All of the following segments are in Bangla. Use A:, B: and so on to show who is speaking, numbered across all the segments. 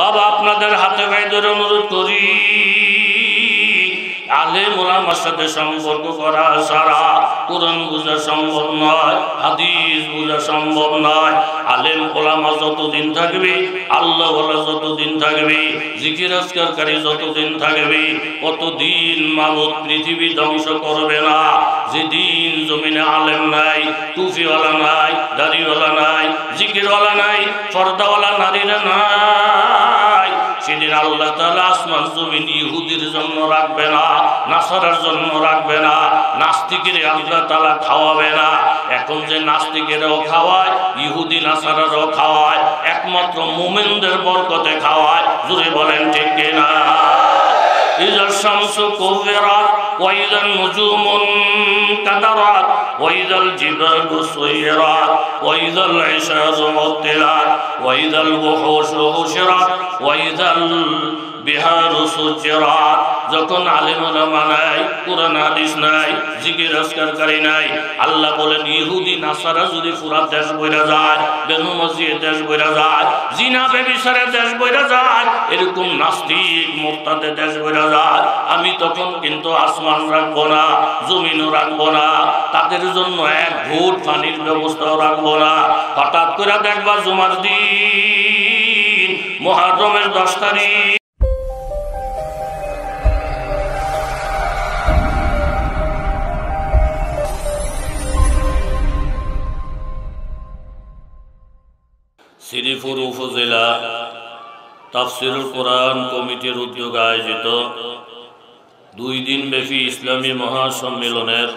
A: বাবা আপনাদের হাতে ভাই ধরে অনুরোধ করি, আলেম ওলামার সাথে সম্পর্ক করা ছাড়া কোরআন বোঝা সম্ভব নয়, হাদিস বোঝা সম্ভব নয়। আলেম ওলামা যতদিন থাকবে, আল্লাহ ওয়ালা যতদিন থাকবে, জিকির আজকারকারী যতদিন থাকবে, কতদিন মাবুদ পৃথিবী ধ্বংস করবে না। যেদিন জমিনে আলেম নাই, টুপিওয়ালা নাই, দাড়িওয়ালা নাই, জিকিরওয়ালা নাই, পর্দাওয়ালা নারীরা নাই, সেদিন আল্লাহ তাআলা আসমান জমিন ইহুদির জন্য রাখবে না, নাসারার জন্য রাখবে না, নাস্তিকের আল্লাহ তাআলা খাওয়াবে না। এখন যে নাস্তিকেরাও খাওয়ায়, ইহুদি নাসারারও খাওয়ায়, একমাত্র মুমিনদের বরকতে খাওয়ায়। জোরে বলেন ঠিক কিনা? ইযা শামসু কুবিরাত ওয়া ইযা নুজুমুন কাদারাত ওয়া ইযাল জিবালু সুয়িরাত ওয়া ইযাল ইশারু মুতিলাত ওয়া ইযাল বুহুশু হুশিরাত ওয়া ইযাল বিহারু সুজিরাত। যখন আলেম ওলামা নাই, কোরআন হাদিস নাই, জিকির আজকারকারী নাই, আল্লাহ বলেন ইহুদি নাসারা যদি পুরা দেশ বইরা যায়, বেনমাজির দেশ বইরা যায়, জিনা ব্যভিচারের দেশ বইরা যায়, এরকম নাস্তিক মুরতাদের দেশ বইরা যায়, আমি তখন কিন্তু আসমান রাখবো না, জমিনও রাখবো না, তাদের জন্য এক ঘুট পানির ব্যবস্থাও রাখবো না। হঠাৎ করে দেখবা জুমার দিন, মুহররমের 10 তারিখ, শ্রীপুর উপজেলা তাফসিরুল কোরআন কমিটির উদ্যোগে আয়োজিত 2 দিনব্যাপী ইসলামী মহাসম্মেলনের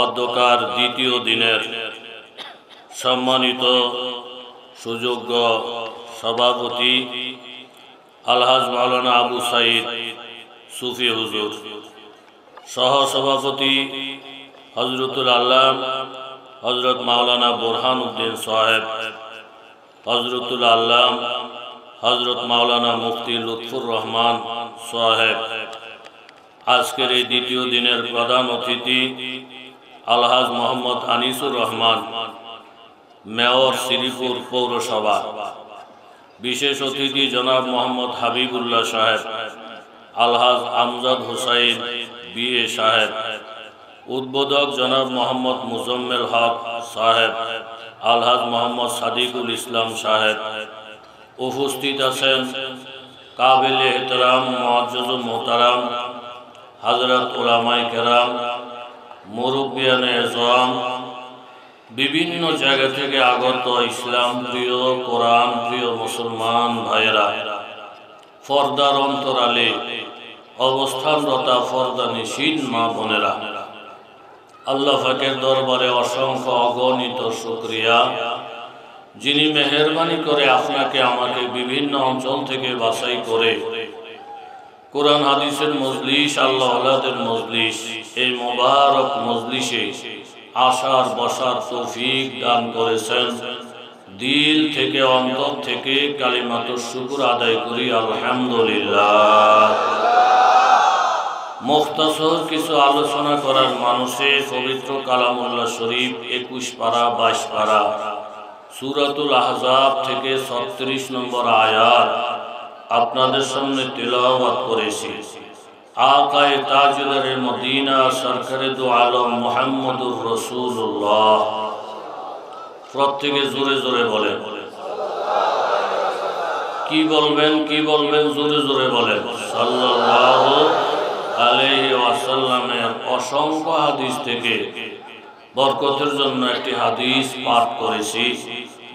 A: অধ্যকার দ্বিতীয় দিনের সম্মানিত সুযোগ্য সভাপতি আলহাজ মাওলানা আবু সাইদ সুফি হুজুর, সহসভাপতি হজরতুল আল্লাম হজরত মাওলানা বুরহান উদ্দিন সাহেব, হজরতুল আল্লাম হজরত মাওলানা মুফতি লুৎফুর রহমান সাহেব, আজকের এই দ্বিতীয় দিনের প্রধান অতিথি আলহাজ মোহাম্মদ আনিসুর রহমান, মেয়র শ্রীপুর পৌরসভা, বিশেষ অতিথি জনাব মোহাম্মদ হাবিবুল্লাহ সাহেব, আলহাজ আমজাদ হুসাইন বিএ সাহেব, উদ্বোধক জনাব মোহাম্মদ মুজম্মেল হক সাহেব, আলহাজ মোহাম্মদ সাদিকুল ইসলাম সাহেব। উপস্থিত আছেন কাবিল এহতরাম মুআজ্জাজুল মুহতারাম হযরত উলামায়ে কেরাম, মুরব্বিয়ানে এজম, বিভিন্ন জায়গা থেকে আগত ইসলাম প্রিয়, কোরআন প্রিয় মুসলমান ভাইয়েরা, পর্দার অন্তরালে অবস্থানরতা পর্দানিশীন মা বোনেরা, আল্লাহ পাকের দরবারে অসংখ্য অগণিত শুকরিয়া, যিনি মেহেরবানি করে আপনাকে আমাকে বিভিন্ন অঞ্চল থেকে বাছাই করে কোরআন হাদিসের মজলিস, আল্লাহ আল্লাহদের মজলিস, এই মোবারক মজলিসে আসার বসার তৌফিক দান করেছেন। দিল থেকে অন্তর থেকে কালিমাতুশ শুকর আদায় করি আলহামদুলিল্লাহ। মুখতাসর কিছু আলোচনা করার মানুষে পবিত্র কালামুল্লাহ শরীফ 21 পারা 22 পারা সূরাতুল আহজাব থেকে 36 নম্বর আয়াত আপনাদের সামনে তেলাওয়াত করেছি। আকায়ে তাজদারে মদিনা সরকারে দু আলম মুহাম্মদুর রাসূলুল্লাহ, প্রত্যেকে জোরে জোরে বলেন। কি বলবেন জোরে জোরে বলেন। সাল্লাল্লাহু আলাইহি ওয়াসাল্লামের অসংখ্য হাদিস থেকে বরকতের জন্য একটি হাদিস পাঠ করেছি।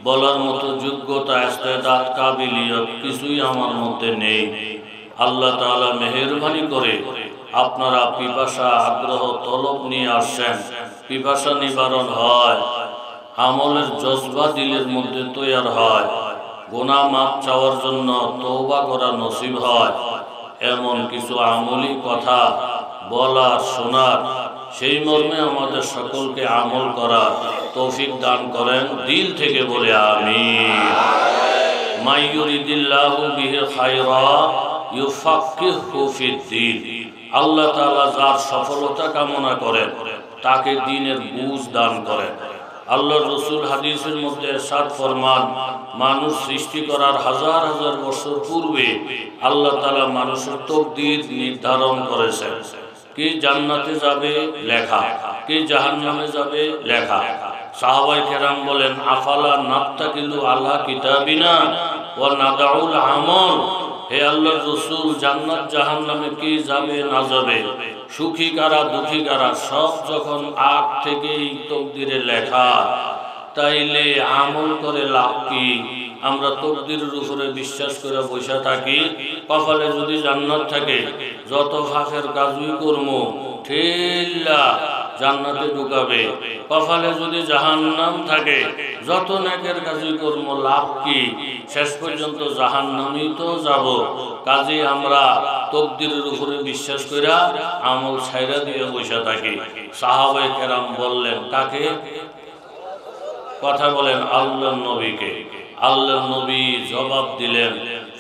A: বলার মতো যোগ্যতা, ইস্তেদাদ, কাবিলিয়ত কিছুই আমার মধ্যে নেই। আল্লাহ তাআলা মেহেরবানি করে আপনারা পিপাসা, আগ্রহ, তলব নিয়ে আসছেন, পিপাসা নিবারণ হয়, আমলের জজবা দিলের মধ্যে তৈরি হয়, গুনাহ মাফ চাওয়ার জন্য তওবা করা নসিব হয়, এমন কিছু আমলি কথা বলার, শোনার, সেই মর্মে আমাদের সকলকে আমল করার তৌফিক দান করেন। দিল থেকে বলে আমিন। মাই ইউরিদিল্লাহু বিহি খায়রা ইউফাক্কিহু ফিদ্দীন। আল্লাহ তাআলা যার সফলতা কামনা করেন তাকে দ্বীনের বুঝ দান করেন। আল্লাহর রাসূল হাদিসের মধ্যে ইরশাদ ফরমান, মানুষ সৃষ্টি করার হাজার হাজার বছর পূর্বে আল্লাহ তাআলা মানুষের তাকদীর নির্ধারণ করেছেন। কে জান্নাতে যাবে লেখা, কে জাহান্নামে যাবে লেখা। সাহাবায়ে কেরাম বলেন, আফালা নাত্তাকিলু আলা কিতাবিনা ওয়া নাদাউল আমল। হে আল্লাহর রাসূল, জান্নাত জাহান্নামে কে যাবে না যাবে, সুখী কারা দুঃখী কারা, সব যখন আগ থেকেই তাকদীরে লেখা, তাইলে আমল করে লাভ কি? আমরা তাকদীরের উপরে বিশ্বাস করে বসে থাকি। কপালে যদি জান্নাত থাকে, যত ফাঁকের কাজই করবো ঠেল্লা জান্নাতে ঢুকাবে। কপালে যদি জাহান্নাম থাকে, যত নেকের কাজই করবো লাভ কি? শেষ পর্যন্ত জাহান্নামেই তো যাব। কাজে আমরা তাকদীরের উপরে বিশ্বাস করে আমল ছাইরা দিয়ে বসে থাকি। সাহাবায়ে কেরাম বললেন, কাকে? কথা বলেন, আল্লাহর নবীকে। আল্লাহর নবী জবাব দিলেন,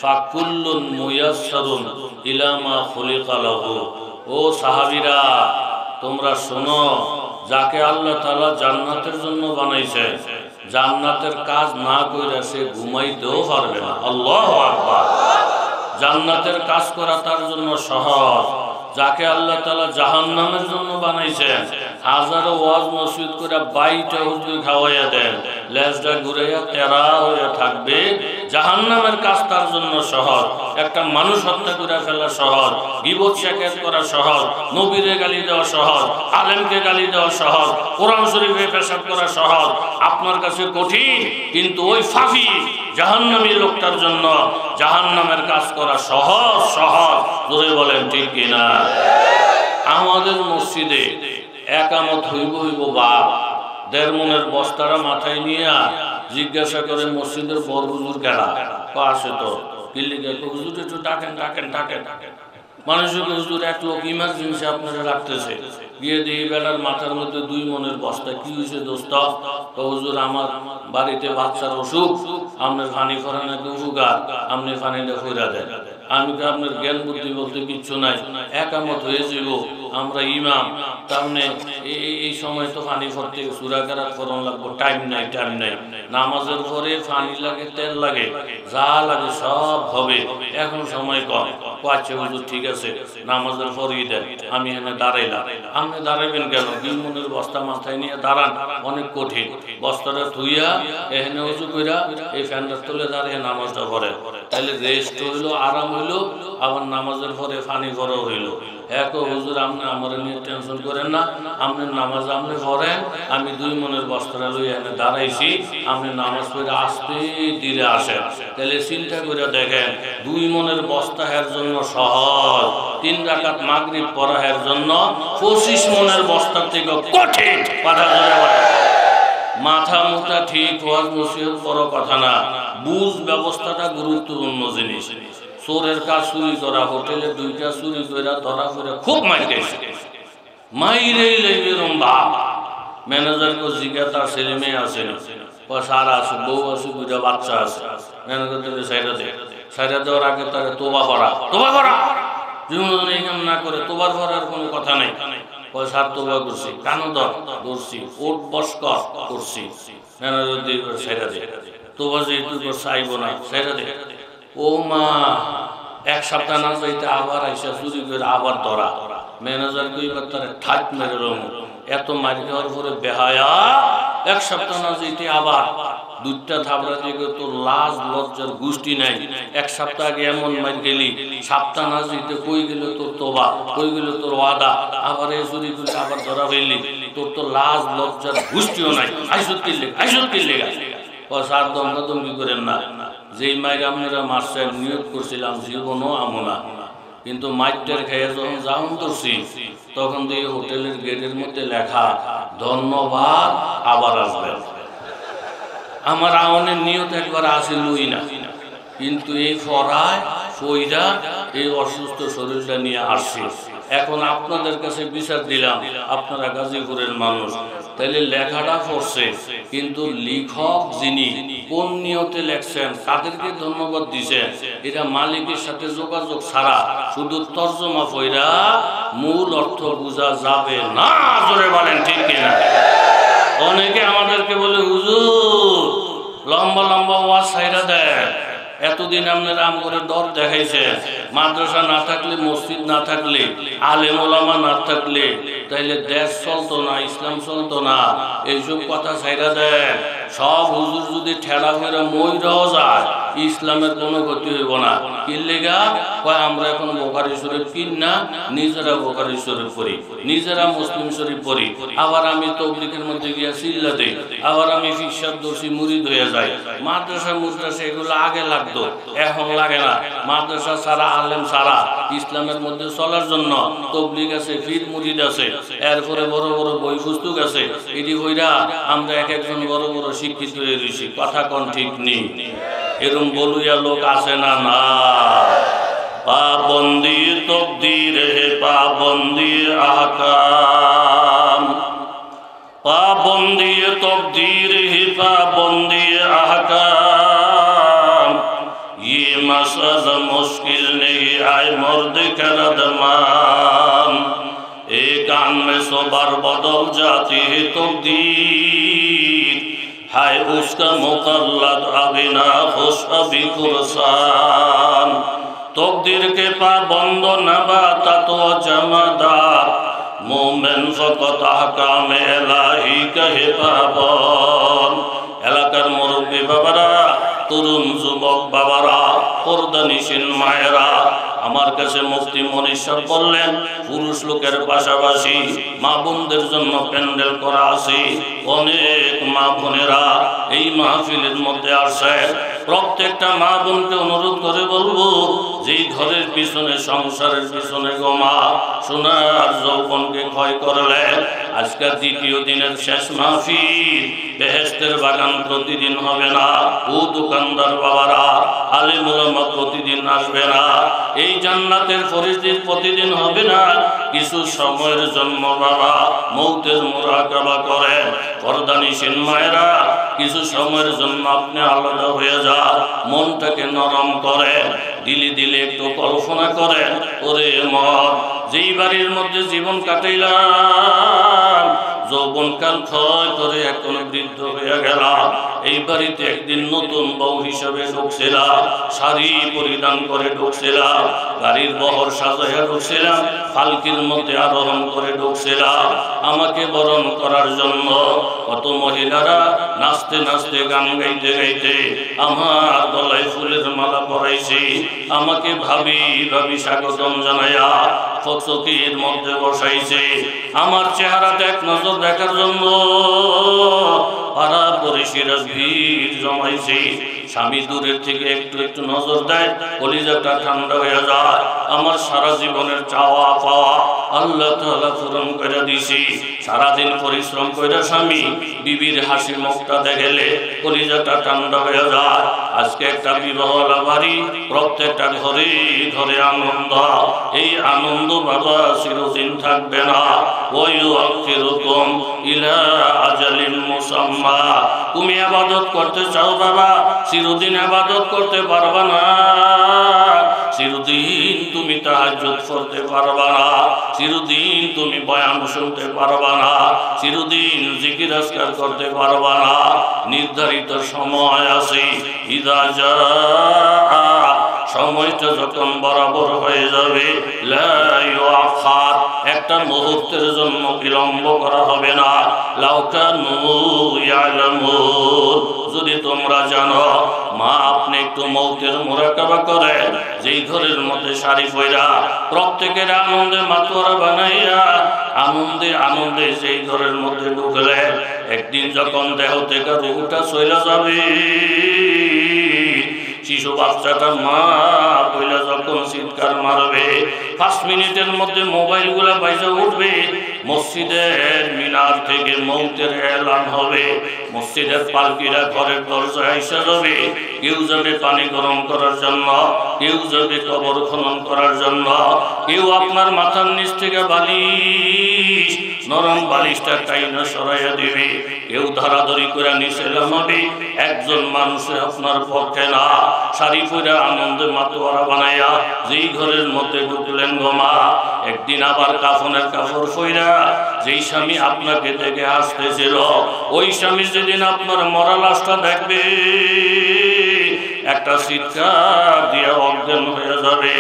A: ফাকুল্লুন মুয়াসসারুন ইলা মা খুলিকা লাহু। ও সাহাবীরা, তোমরা শোনো, যাকে আল্লাহ তাআলা জান্নাতের জন্য বানাইছেন, জান্নাতের কাজ না কইরা সে ঘুমাইতেও পারবে না। আল্লাহু আকবার। জান্নাতের কাজ করা তার জন্য সহজ। যাকে আল্লাহ তাআলা জাহান্নামের জন্য বানাইছেন, হাজারো ওয়াজ মসজিদ করে 22টা হুজুর খাওয়াইয়া দেন, লেজটা ঘুরাইয়া তেরা হয়ে থাকবে। জাহান্নামের কাজ তার জন্য সহজ। একটা মানুষ হত্যা করে ফেলা সহজ, গীবত শিকায়ত করা সহজ, নবীরে গালি দেওয়া সহজ, আলেমকে গালি দেওয়া সহজ, কোরআন শরীফে পেশাব করা সহজ। আপনার কাছে কঠিন, কিন্তু ওই ফাঁকি জাহান্নামী লোকটার জন্য জাহান্নামের কাজ করা সহজ সহজ। জোরে বলেন ঠিক কিনা? আমাদের মসজিদে একামত হইব বাপ, 1.5 মনের বস্তারা মাথায় নিয়ে জিজ্ঞাসা করে, মসজিদের বড় হুজুর কেডা? আসে তো কিল্লিকে, হুজুর একটু ডাকেন ডাকেন ডাকেন। মানুষকে হুজুর এক লোক ইমার্জেন্সি আপনারা রাখতেছে। গিয়ে দিয়ে বেলার মাথার মধ্যে 2 মনের বস্তা। কি হয়েছে দোস্ত? হুজুর আমার বাড়িতে বাচ্চার অসুখ, আপনার পানি করা নাকি উপকার, আপনি পানিটা ফইরা দেন। আমি তো আপনার জ্ঞান বুদ্ধি বলতে কিচ্ছু নাই, একামত হয়ে যাব, আমরা ইমাম, তাহলে এই সময় তো পানি ভরতে সূরা কেরাত করানো লাগবে, টাইম নাই টাইম নাই। নামাজের পরে পানি লাগে, তেল লাগে, যা লাগে সব হবে, এখন সময় কম। আচ্ছা হুজুর ঠিক আছে, নামাজের পরেই দেন। আমি এখানে দাঁড়াইলাম। আপনি দাঁড়াবেন কেন? 2 মনের বস্তা মাথায় নিয়ে দাঁড়ান, অনেক কঠিন। বস্তাটা ধুইয়া এখানে উঁচু কইরা এই ফ্যানটার তলে দাঁড়িয়ে নামাজটা পড়ে, তাহলে রেস্ট হইলো, আরাম হইলো, আবার নামাজের পরে পানি ভরা হইলো। এক হুজুর, আপনি আমার নিয়ে টেনশন করেন না, আপনার নামাজ আপনি পড়েন, আমি 2 মনের বস্তাটা লই এখানে দাঁড়াইছি, আপনি নামাজ পড়ে আসতে ধীরে আসেন। তাহলে চিন্তা করে দেখেন, 2 মনের বস্তা এর জন্য সহজ, 3 রাকাত মাগরিব পড়া এর জন্য 25 মনের বস্তার থেকে কঠিন। কথা ধরে বলে মাথা মুথা ঠিক, ওয়াজ নসিহত বড় কথা না, বুঝ ব্যবস্থাটা গুরুত্বপূর্ণ জিনিস। চোরের কাজ চুরি করা, হোটেলে 2টা চুরি করে ধরা করে খুব মাইর গেছে, মাইরেই লইবে ভাব। ম্যানেজারকে জিজ্ঞাসা, তার ছেলে মেয়ে আছে না? সারা আছে, বউ আছে, 2টা বাচ্চা আছে। ম্যানেজার থেকে সাইরা দেওয়ার আগে তাকে তোবা করা, তোবা করা, জীবন এই কাম না করে তোবার করার কোনো কথা নেই। স্যার তোবা করছি, কেন ধরছি, ওট বস্কর করছি। ম্যানেজার দিয়ে সাইরা দে, তোবা যেহেতু চাইব না, সাইরা দে। ও মা, 1 সপ্তাহ না যাইতে আবার আইসা চুরি করে আবার ধরা। ম্যানেজার কইবার তারে ঠাক মেরে রঙ, এত মারি দেওয়ার পরে বেহায়া, 1 সপ্তাহ না যাইতে আবার 2টা থাবড়া দিয়ে তোর লাজ লজ্জার গোষ্ঠী নাই। 1 সপ্তাহ আগে এমন মার গেলি, সপ্তাহ না যাইতে কই গেল তোর তোবা, কই গেল তোর ওয়াদা, আবার এ চুরি করে আবার ধরা ফেললি, তোর তো লাজ লজ্জার গোষ্ঠীও নাই। আইসত কিনলে স্যার দমকি করেন না, যেই মাইর আপনারা মাস্টার নিয়োগ করছিলাম জীবনও আমনা, কিন্তু মাইটার খেয়ে যখন যাওন করছি, তখন দিয়ে হোটেলের গেটের মধ্যে লেখা, ধন্যবাদ, আবার আসবেন। আমার আওনের নিয়ত একবার আসিলই না, কিন্তু এই ফরায় ফইরা এই অসুস্থ শরীরটা নিয়ে আসছি। এখন আপনাদের কাছে বিচার দিলাম, আপনারা গাজীপুরের মানুষ, তাইলে লেখাটা পড়ছে, কিন্তু লেখক যিনি কোন নিয়তে লেখছেন, তাদেরকে ধন্যবাদ দিছেন, এটা মালিকের সাথে যোগাযোগ ছাড়া শুধু তর্জমা পড়া মূল অর্থ বোঝা যাবে না। জোরে বলেন ঠিক কিনা? অনেকে আমাদেরকে বলে, হুজুর লম্বা লম্বা ওয়াজ ছাইরা দেয়। এতদিন আপনারা আম করে দর দেখাইছে, মাদ্রাসা না থাকলে, মসজিদ না থাকলে, আলেম ওলামা না থাকলে তাইলে দেশ চলতো না, ইসলাম চলতো না। এইসব কথা ছাইরা দেয়। সব হুজুর যদি ঠেলা ফেরা মইরাও যায়, ইসলামের কোনো ক্ষতি হইব না। কি লেগা কয় আমরা এখন বুখারী শরীফ কিন না, নিজেরা বুখারী শরীফ পড়ি, নিজেরা মুসলিম শরীফ পড়ি। আবার আমি তাবলীগের মধ্যে গিয়া চিল্লা দেই, আবার আমি ফিরশাদ দর্শী মুরিদ হয়ে যাই। মাদ্রাসা মুদ্রাসা এগুলো আগে লাগতো, এখন লাগে না। মাদ্রাসা ছাড়া, আলেম ছাড়া ইসলামের মধ্যে চলার জন্য তাবলীগ আছে, ফির মুরিদ আছে, এরপরে বড় বড় বই পুস্তক আছে। এটি হইরা আমরা এক একজন বড় বড় শিক্ষিত হয়ে রয়েছি। কথা কোন ঠিক নেই? এরকম বলুয়া লোক আছে না? না। পাবন্দি তকদীর হে পাবন্দি আহকাম, পাবন্দি তকদীর হে পাবন্দি আহকাম, ये मसला मुश्किल नहीं आए मर्द करदमान, एक आन में सौ बार बदल जाती है तकदीर, हाय उसका मुकल्लद अभी ना खुश अभी कुरसान, तकदीर के पाबंद नबाता तो जमादार, मोमेन फकत अहकाम इलाही कहे पाबंद। এলাকার মুরব্বী বাবারা, তরুণ যুবক বাবারা, পর্দানিশীন মায়েরা, আমার কাছে মুফতি মনির সাহেব বললেন পুরুষ লোকের পাশাপাশি মা বোনদের জন্য প্যান্ডেল করা আছে। অনেক মা বোনেরা এই মাহফিলের মধ্যে আসে। প্রত্যেকটা মা বোনকে অনুরোধ করে বলবো, যেই ঘরের পিছনে, সংসারের পিছনে গো মা সোনার যৌবনকে ক্ষয় করলে, আজকের দ্বিতীয় দিনের শেষ মাহফিল, বেহেশতের বাগান প্রতিদিন হবে না। ও দোকানদার বাবারা, আলেম ওলামা প্রতিদিন আসবে না। এই জান্নাতের ফরিস্তির প্রতিদিন হবে না। কিছু সময়ের জন্য বাবা মৌতের মুরাকাবা করেন। পর্দানিশীন মায়েরা, কিছু সময়ের জন্য আপনি আলাদা হয়ে যান, মনটাকে নরম করেন, দিলে দিলে একটু কল্পনা করেন, ওরে মন, যেই বাড়ির মধ্যে জীবন কাটাইলাম, যৌবনকাল ক্ষয় করে এখন বৃদ্ধ হয়ে গেলাম, এই বাড়িতে একদিন নতুন বউ হিসাবে ঢুকছিলাম, শাড়ি পরিধান করে ঢুকছিলাম, গাড়ির বহর সাজাইয়া ঢুকছিলাম, পালকির মধ্যে আরোহণ করে ঢুকছিলাম। আমাকে বরণ করার জন্য কত মহিলারা নাচতে নাচতে, গান গাইতে গাইতে আমার গলায় ফুলের মালা পরাইছে। আমাকে ভাবি ভাবি স্বাগতম জানাইয়া চকির মধ্যে বসাইছে। আমার চেহারাটা এক নজর দেখার জন্য পাড়া পড়শিরা ভিড় জমাইছে। স্বামী দূরের থেকে একটু একটু নজর দেয়, কলিজাটা ঠান্ডা হয়ে যায়। আমার সারা জীবনের চাওয়া পাওয়া আল্লাহ তাআলা পূরণ করে দিয়েছি। সারাদিন পরিশ্রম করে স্বামী বিবির হাসি মুখটা দেখলে কলিজাটা ঠান্ডা হয়ে যায়। আজকে একটা বিবাহওয়ালা বাড়ি, প্রত্যেকটা ঘরে ঘরে আনন্দ। এই আনন্দ বাবা চিরদিন থাকবে না। ওয়ায়ুআখিরুকুম ইলা আজালিন মুসাম্মা। তুমি ইবাদত করতে চাও বাবা, চিরদিন ইবাদত করতে পারবা না। চিরদিন তুমি তাহাজ্জুদ করতে পারবা না, চিরদিন তুমি বয়ান শুনতে পারবা না, চিরদিন জিকির আজকার করতে পারবা না। নির্ধারিত সময় আছে, ইযা জাআ, সময়টা যখন বরাবর হয়ে যাবে, লা ইউআখার, একটা মুহূর্তের জন্য বিলম্ব করা হবে না। লাউ কানু ইয়ালামুন, যদি তোমরা জানো। মা, আপনি একটু মৌতের মুরাকাবা করেন, যেই ঘরের মধ্যে শাড়ি পয়রা প্রত্যেকের আনন্দে মাতোয়ারা বানাইয়া আনন্দে আনন্দে সেই ঘরের মধ্যে ঢুকলে, একদিন যখন দেহ থেকে রুহটা চলে যাবে, শিশু বাচ্চাটা মা বইলা যখন চিৎকার মারবে, 5 মিনিটের মধ্যে মোবাইল গুলা বাইজা উঠবে, মসজিদের মিনার থেকে মৌতের এলান হবে, মসজিদের পালকিরা ঘরের দরজায় এসে যাবে। কেউ যাবে পানি গরম করার জন্য, কেউ যাবে কবর খনন করার জন্য, কেউ আপনার মাথার নিচ থেকে বালিশ, নরম বালিশটা টাইনা সরাইয়া দিবে, কেউ ধরাধরি করে নিচে নামাবে। একজন মানুষে আপনার পক্ষে না। শাড়ি পরে আনন্দে মাতোয়ারা বানাইয়া যেই ঘরের মধ্যে ঢুকলে বলেন গো মা, একদিন আবার কাফনের কাপড় পইরা যেই স্বামী আপনাকে দেখে হাসতেছিল, ওই স্বামী যেদিন আপনার মরা লাশটা দেখবে একটা চিৎকার দিয়ে অজ্ঞান হয়ে যাবে,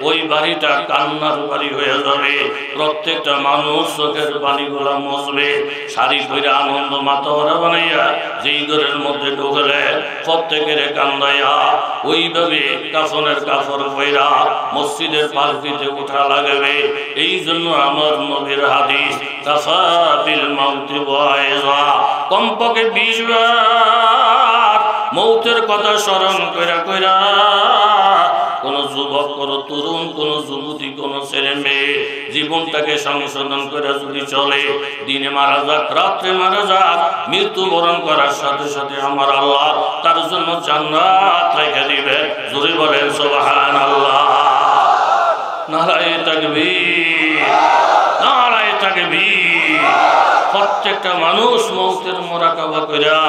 A: ওই বাড়িটা কান্নার বাড়ি হয়ে যাবে। প্রত্যেকটা মানুষ চোখের পানিগুলা মুছবে, শাড়ি পরে আনন্দ মাতোয়ারা বানাইয়া যেই ঘরের মধ্যে ঢুকলে প্রত্যেকের কান্দাইয়া ওইভাবে কাফনের কাপড় পইরা মসজিদের পালকিতে উঠা লাগবে। এই জন্য আমার নবীর হাদিস, কাফা বিল মাউতি ওয়াইজা, কমপক্ষে 20 বার মৌতের কথা স্মরণ কইরা কইরা কোন যুবক, কোন তরুণ, কোন যুবতী, কোন ছেলে মেয়ে জীবনটাকে সংশোধন করে যদি চলে, দিনে মারা যাক, রাত্রে মারা যাক, মৃত্যুবরণ করার সাথে সাথে আমার আল্লাহ তার জন্য জান্নাত রেখে দিবে। জোরে বলেন সুবহানাল্লাহ। নারায়ে তাকবীর, নারায়ে তাকবীর। প্রত্যেকটা মানুষ মৌতের মোরাকাবা কইরা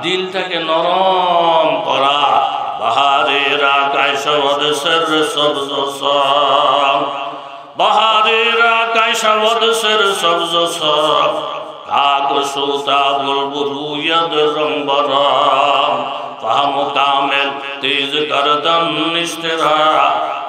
A: দিলটাকে নরম করা। বাহারের আকাশ সবদেশের সবজ সব, বাহারের আকাশ সবদেশের সবজ সব, কাক সুতা বুলবুল ইয়াদ রংবরং, ফাহম কামেল তেজ করদম নিস্তেরা,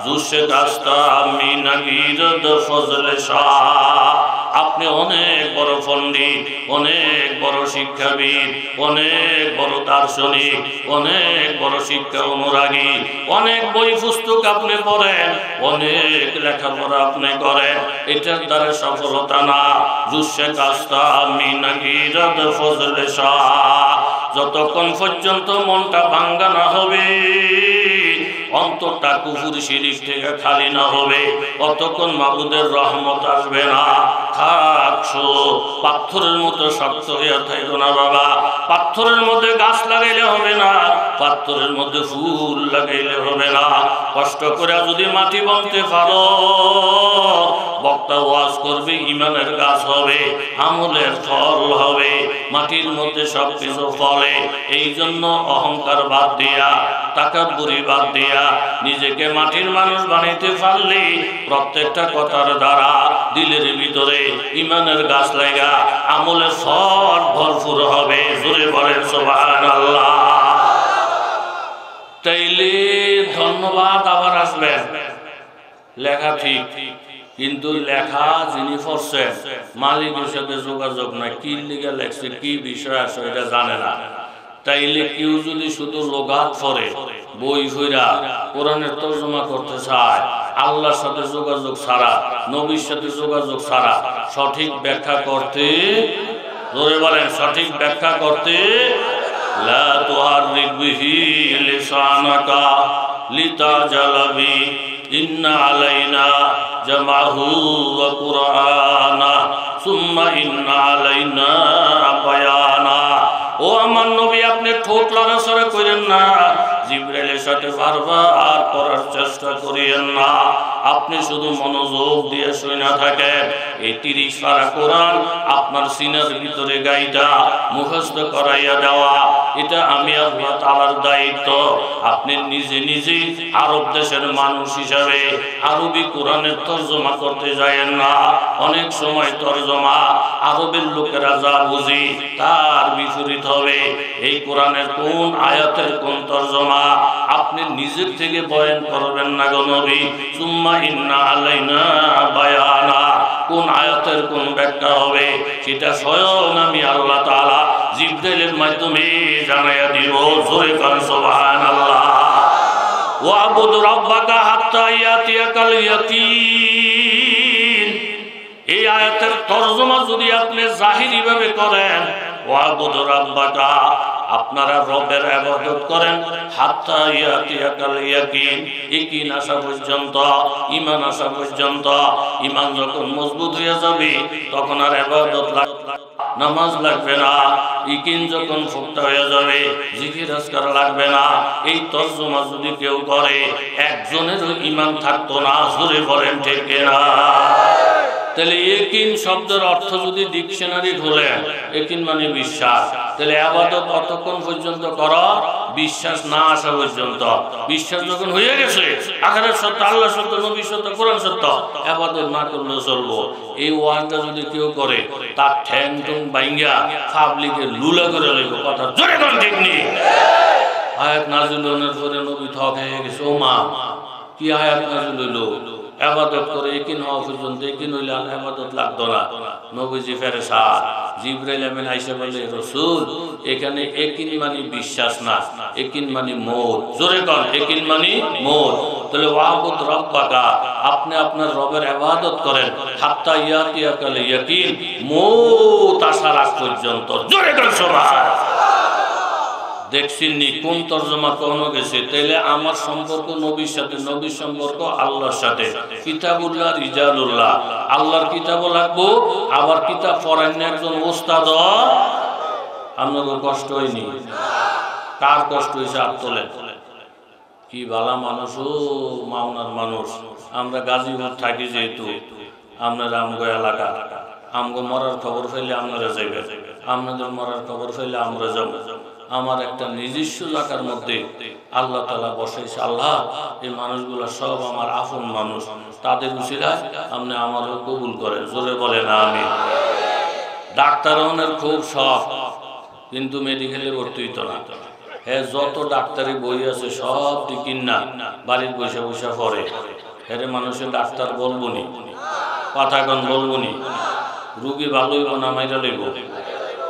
A: জুসে দাস্তা মিনাগিরদ ফজলে শাহ। আপনি অনেক বড় পণ্ডিত, অনেক বড় শিক্ষাবিদ, অনেক বড় দার্শনিক, অনেক বড় শিক্ষা অনুরাগী, অনেক বই পুস্তক আপনি পড়েন, অনেক লেখাপড়া আপনি করেন, এটার দ্বারা সফলতা না। জুসে কাস্তা মিনাগিরদ ফজলে শাহ, যতক্ষণ পর্যন্ত মনটা ভাঙ্গা না হবে, অন্তরটা কুফুর শিরিক থেকে খালি না হবে, অতক্ষণ মাবুদের রহমত আসবে না। থাকছো পাথরের মতো শক্ত হয়ে থাকো না বাবা। পাথরের মধ্যে গাছ লাগাইলে হবে না, পাথরের মধ্যে ফুল লাগাইলে হবে না। কষ্ট করে যদি মাটি বানতে পারো, বক্তা ওয়াজ করবে, ইমানের গাছ হবে, আমলের ফল হবে। মাটির মধ্যে সব কিছু ফলে। এই জন্য অহংকার বাদ দিয়া, তাকাব্বুরি বাদ দিয়া নিজেকে মাটির মানুষ বানাইতে পারলে প্রত্যেকটা কথার দ্বারা দিলের ভিতরে ইমানের গাছ লাগা আমলের ফল ভরপুর হবে। জোরে বলেন সুবহানাল্লাহ। তাইলে ধন্যবাদ আবার আসবেন। লেখা ঠিক, কিন্তু লেখা যিনি পড়ছেন মালিকের সাথে যোগাযোগ নাই, কি লিখে লেখছে, কি বিষয় আছে এটা জানে না। তাইলে কেউ যদি শুধু লোগাত পড়ে, বই ফইরা কোরআনের তর্জমা করতে চায়, আল্লাহর সাথে যোগাযোগ ছাড়া, নবীর সাথে যোগাযোগ ছাড়া সঠিক ব্যাখ্যা করতে, ধরে বলেন সঠিক ব্যাখ্যা করতে, লা তুহাররিক বিহি লিসানাকা লিতাজালা বি, ইন্না আলাইনা জামাহু ওয়া কুরআনা সুম্মা ইন্না আলাইনা বায়ানা। ও আমার নবী, আপনি ঠোঁট লড়াচড়া করেন না, জিবরাইলের সাথে বারবার পড়ার চেষ্টা করিয়েন না। আপনি শুধু মনোযোগ দিয়ে শুনে থাকেন। এই 30 পারা কোরআন আপনার সিনার ভিতরে গাইটা মুখস্থ করাইয়া দেওয়া, এটা আমি আল্লাহ তাআলার দায়িত্ব। আপনি নিজে নিজেই আরব দেশের মানুষ হিসাবে আরবি কোরআনের তর্জমা করতে যায়েন না। অনেক সময় তর্জমা আরবের লোকেরা যা বুঝি তার বিপরীত হবে। এই কোরআনের কোন আয়াতের কোন তর্জমা আপনি নিজের থেকে বয়ান করবেন না গো নবী। সুম্মা ইন্না আলাইনা বায়ানা, কোন আয়াতের কোন ব্যাখ্যা হবে সেটা স্বয়ং আমি আল্লাহ তাআলা জিবরাইলের মাধ্যমে জানাইয়া দিব। জোরে কান সুবহানাল্লাহ। ওয়াবুদ রাব্বাকা হাত্তা ইয়াতিয়াকাল ইয়াকিন, এই আয়াতের তর্জমা যদি আপনি জাহিরি ভাবে করেন, ওয়াবুদ রাব্বাকা, আপনারা রবের ইবাদত করেন, হাত্তা ইয়াতিয়াকাল ইয়াকিন, ইয়াকিন আসা পর্যন্ত, ঈমান আসা পর্যন্ত। ঈমান যখন মজবুত হয়ে যাবে তখন আর ইবাদত নামাজ লাগবে না। ইয়াকিন যখন ফুক্ত হয়ে যাবে জিকির আজকার লাগবে না। এই তর্জমা যদি কেউ করে একজনেরও ঈমান থাকতো না। জোরে বলেন ঠিক কিনা? তাহলে ইয়াকিন শব্দের অর্থ যদি ডিকশনারি খোলেন, ইয়াকিন মানে বিশ্বাস, তাহলে ইবাদত ততক্ষণ পর্যন্ত করো বিশ্বাস না আসা পর্যন্ত। বিশ্বাস যখন হয়ে গেছে আখিরাত সত্য, আল্লাহ সত্য, নবী সত্য, কোরআন সত্য, ইবাদত না করলে চলবো। এই ওয়াজটা যদি কেউ করে তার ঠ্যাং টুং বাইঙ্গা পাবলিকে লুলা করে লইব। কথা জোরে কোন ঠিক নেই। আয়াত নাযিল হওয়ার পরে নবী থক হয়ে গেছে। ও মা, কি আয়াত নাযিল হইলো? ইবাদত করে ইয়াকিন হওয়া পর্যন্ত, ইয়াকিন হইলে আর ইবাদত লাগতো না। নবীজি ফেরেশতা জিবরাইল আমিন আইসা বলে, রাসূল এখানে ইয়াকিন মানে বিশ্বাস না, ইয়াকিন মানে মওত। জোরে কোন ইয়াকিন মানে মওত। তাহলে ওয়াবুদ রাব্বাকা, আপনি আপনার রবের ইবাদত করেন হাত্তা ইয়াতিয়াকাল ইয়াকিন, মওত আসার আগ পর্যন্ত। জোরে কোন সুবহান। দেখছিনি কোন তরজমা কোন গেছে? তাইলে আমার সম্পর্ক নবীর সাথে, নবীর সম্পর্ক আল্লাহর সাথে। কিতাবুল্লাহ রিজালুল্লাহ, আল্লাহর কিতাবও লাগবো, আবার কিতাব পড়েন একজন ওস্তাদ। আপনাদের কষ্ট হয়নি? কার কষ্ট হয়েছে? হাত তোলেন। কি ভালা মানুষ, ও মাওনার মানুষ। আমরা গাজীপুর থাকি যেহেতু, আপনারা আমগো এলাকা, আমগো মরার খবর ফেলে আপনারা যাইবে, আপনাদের মরার খবর ফেলে আমরা যাবো। আমার একটা নিজস্ব জায়গার মধ্যে আল্লাহ তাআলা বসাইছে। আল্লাহ এই মানুষগুলো সব আমার আপন মানুষ, তাদের উসিলায় আপনি আমারও কবুল করেন। জোরে বলেন আমিন। ডাক্তার হওয়ার খুব শখ, কিন্তু মেডিকেলে ভর্তি হইতো না। হ্যাঁ, যত ডাক্তারি বই আছে সব কিন না বাড়ির বসে বসে পড়ে। হ্যাঁ, মানুষের ডাক্তার বলবো নি, কথা কন বলবো নি, রুগী ভালো হইব না মাইরা লইব।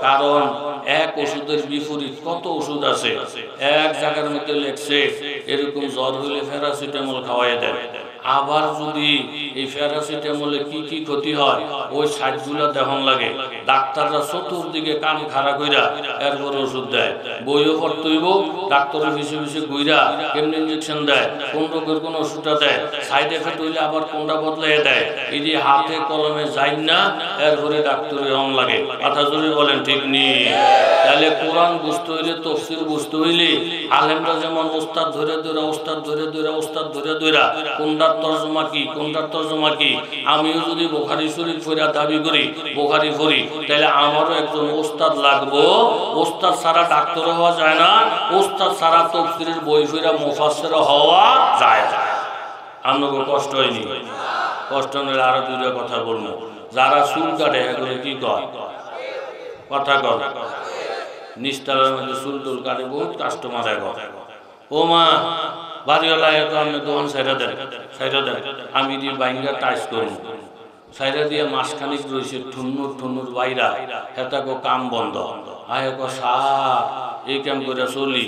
A: কারণ এক ওষুধের বিপরীত কত ওষুধ আছে। এক জায়গার মধ্যে লেখছে এরকম জ্বর হইলে প্যারাসিটামল খাওয়াই দেয়। আবার যদি এই প্যারাসিটামলে কি কি ক্ষতি হয় ওই সাইডগুলো দেখন লাগে। ডাক্তাররা চতুর্দিকে কান খাড়া কইরা এরপরে ওষুধ দেয়। বইও পড়তে হইব, ডাক্তারের পিছিয়ে পিছিয়ে ঘুইরা কেমনি ইঞ্জেকশন দেয়, কোন রোগের কোন ওষুধটা দেয়, সাইড এফেক্ট হইলে আবার কোনটা বদলাই দেয়। এই যে হাতে কলমে যাই না, এরপরে ডাক্তারের রং লাগে। কথা জোরে বলেন ঠিক নেই? তাহলে কোরআন বুঝতে হইলে, তাফসীর বুঝতে হইলে আলেমরা যেমন ওস্তাদ ধরে ধরে, ওস্তাদ ধরে ধরে, ওস্তাদ ধরে ধরে কোনটার তরজমা কি, কোনটার তরজমা কি। আমিও যদি বুখারী শরীফ পড়া দাবি করি, বুখারী পড়ি, তাহলে আমারও একজন ওস্তাদ লাগবো। ওস্তাদ ছাড়া ডাক্তার হওয়া যায় না, ওস্তাদ ছাড়া তাফসীরের বই পড়া মুফাসসির হওয়া যায় না। আপনাকে কষ্ট হয়নি? কষ্ট হলে আরো দুইটা কথা বলবো। যারা চুল কাটে এগুলো কি কয়? কথা কর। নিস্তারের মধ্যে চুল টুল কাটে, বহুত কাস্টমার এখন। ও মা, বাড়িওয়ালা তো আপনি দোকান সাইরা দেন, সাইরা দেন, আমি দিয়ে বাইঙ্গা টাইস করি। সাইরা দিয়ে মাসখানিক রয়েছে ঠুন্নুর ঠুন্নুর বাইরা, হেতাকো কাম বন্ধ। আয় সার এই কাম করে চলি,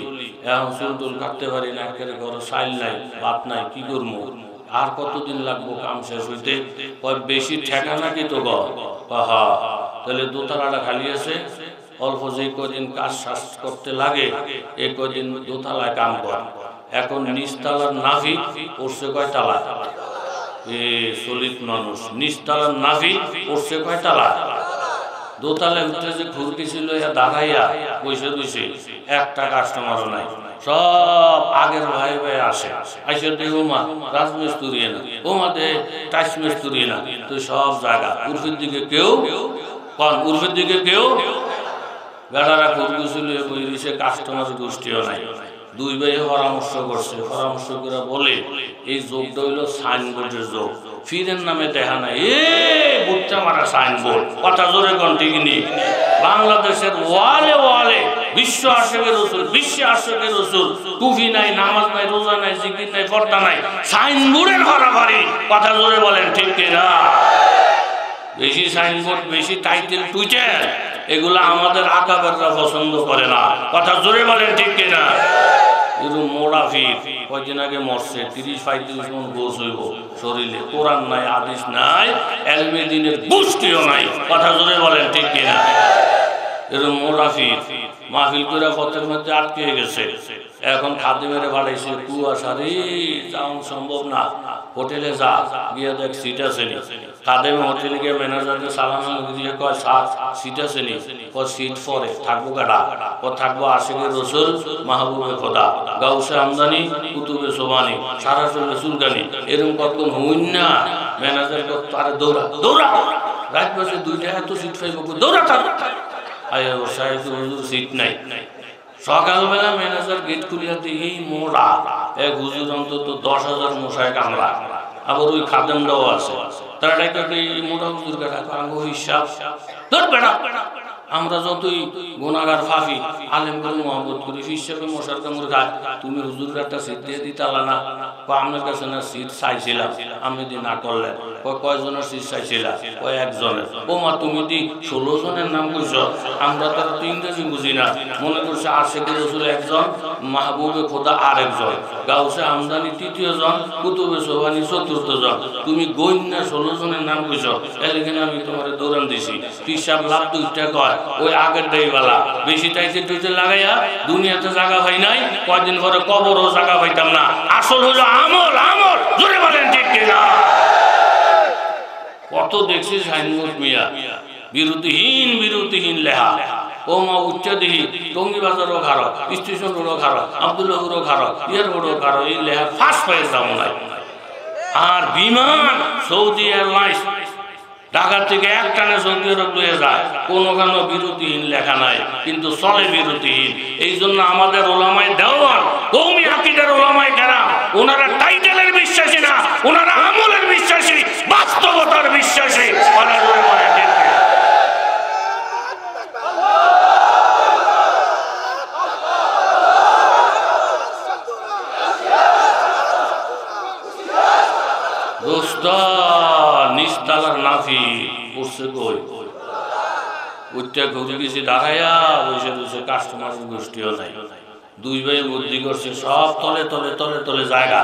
A: এখন চুল টুল কাটতে পারি না, একেবারে ঘরে চাইল নাই, ভাত নাই, কি করবো? আর কতদিন লাগবো কাম শেষ হইতে? বেশি ঠেকা নাকি তো হা, তাহলে দোতলাটা খালি আছে, অল্প যে কদিন কাজ শ্বাস করতে লাগে এই কদিন দোতলায় কাম কর। এখন নিচতলার নাভি পড়ছে কয় তালা? এ সলিড মানুষ, নিচতলার নাভি পড়ছে কয় তালা? দোতলায় উঠে যে ঘুরকি ছিল দাঁড়াইয়া বসে বসে, একটা কাস্টমারও নাই। সব আগের ভাই ভাই আসে, আইসে দে ওমা রাজমিস্ত্রি না, ওমা দে টাইস মিস্ত্রি না, তো সব জায়গা উর্ফের দিকে কেউ, উর্ফের দিকে কেউ। বেড়ারা ঘুরকি ছিল বসে, কাস্টমার গোষ্ঠীও নাই। দুই ভাই পরামর্শ করছে, পরামর্শ করে বলে এই যোগটা হইল সাইনবোর্ডের যোগ, ফিরের নামে দেখা নাই। এ বুটটা মারা সাইনবোর্ড। কথা জোরে কোন ঠিক নেই? বাংলাদেশের ওয়ালে ওয়ালে বিশ্ব আশিকের রাসূল, বিশ্ব আশিকের রাসূল, টুপি নাই, নামাজ নাই, রোজা নাই, জিকির নাই, পর্দা নাই, সাইনবোর্ডের হরাবাড়ি। কথা জোরে বলেন ঠিক কিনা? বেশি সাইনবোর্ড, বেশি টাইটেল, টুইটার, এগুলা আমাদের আকাবেররা পছন্দ করে না। কথা জোরে বলেন ঠিক কিনা? মোড়াফির কয়েকদিন আগে মরছে, 30-35 মন গোস হইব শরীরে, কোরআন নাই, হাদিস নাই, এলমে দ্বীনের গোষ্ঠীও নাই। কথা জোরে বলেন ঠিক কিনা? এরকম মোড়াফির মাহফিল করে পথের মধ্যে আটকে গেছে, এখন খাদিমের বাড়াইছে কুয়াশারি যাওয়া সম্ভব না, হোটেলে যা গিয়ে দেখ সিট আছে নি। খাদিম হোটেলে গিয়ে ম্যানেজারকে সালাম দিয়ে কয় সিট আছে নি? সিট পরে থাকবো কাটা, থাকবো আশিকে রসুল মাহবুবে খোদা গাউসে আমদানি কুতুবে সোবানি সারা চলে চুলকানি এরকম কতক্ষণ হইন না। ম্যানেজার তারে দৌড়া দৌড়া রাত বসে 2টা এত সিট পাইব দৌড়া সিট নাই। সকালবেলা ম্যানেজার গেট খুলিয়া এই মোড়া এক হুজুর অন্তত 10,000 মশায় কামড়া, আবার ওই খাদেমটাও আছে। তারা মোটা হুজুর হিসাব আমরা যতই গুনাহগার ফাঁকি আলেম করে মহব্বত করি হিসাবে মশার কামড় খায়। তুমি হুজুর একটা সিট দিয়ে দিতালা না? আপনার কাছে না সিট চাইছিলাম, আপনি দি না করলেন। কয়জনের সিট চাইছিলাম? একজনের। ও মা তুমি দি 16 জনের নাম কইছ, আমরা তারা তো ইংরেজি বুঝি না, মনে করছে আশিকে রসুল একজন, মাহবুবে খোদা আরেকজন, গাউসে আমদানি 3য় জন, কুতুবে সোবানি 4র্থ জন। তুমি গইন্যা 16 জনের নাম কইছ, এখানে আমি তোমার দৌড়ান দিছি। হিসাব লাভ 2টা কয় ওই আগের দাইওয়ালা বেশি টাইতে টুইতে লাগাইয়া দুনিয়াতে জায়গা হয় নাই, কয়দিন পরে কবরও জায়গা পাইতাম না। আসল হলো আমল, আমল জোরে বলেন ঠিক কিনা? কত দেখছি সাইনবোর্ড মিয়া বিরতিহীন বিরতিহীন লেহা। ও মা উচ্চা দিহি টঙ্গি বাজারও খারো, স্টেশন রোডও খারো, আব্দুল্লাহপুরও খারো, এয়ারপোর্টও খারো, এই লেহা ফার্স্ট পায়ের দাম নাই। আর বিমান সৌদি এয়ারলাইন্স ঢাকা থেকে একটানে সৌদি আরব লয়ে যায়, কোনোখানে বিরতিহীন লেখা নাই, কিন্তু চলে বিরতিহীন। এই জন্য আমাদের ওলামায়ে দেওয়ান কওমি আকীদার ওলামায়ে কেরাম ওনারা টাইটেলের বিশ্বাসী না, ওনারা আমলের বিশ্বাসী, বাস্তবতার বিশ্বাসী। দোস্ত নিস্তালার নাফি পড়ছে কই উঠতে ঘুরে গেছি দাঁড়াইয়া বসে বসে কাস্টমারের গোষ্ঠীও নাই। 2 ভাই বুদ্ধি করছে সব তলে তলে তলে তলে জায়গা,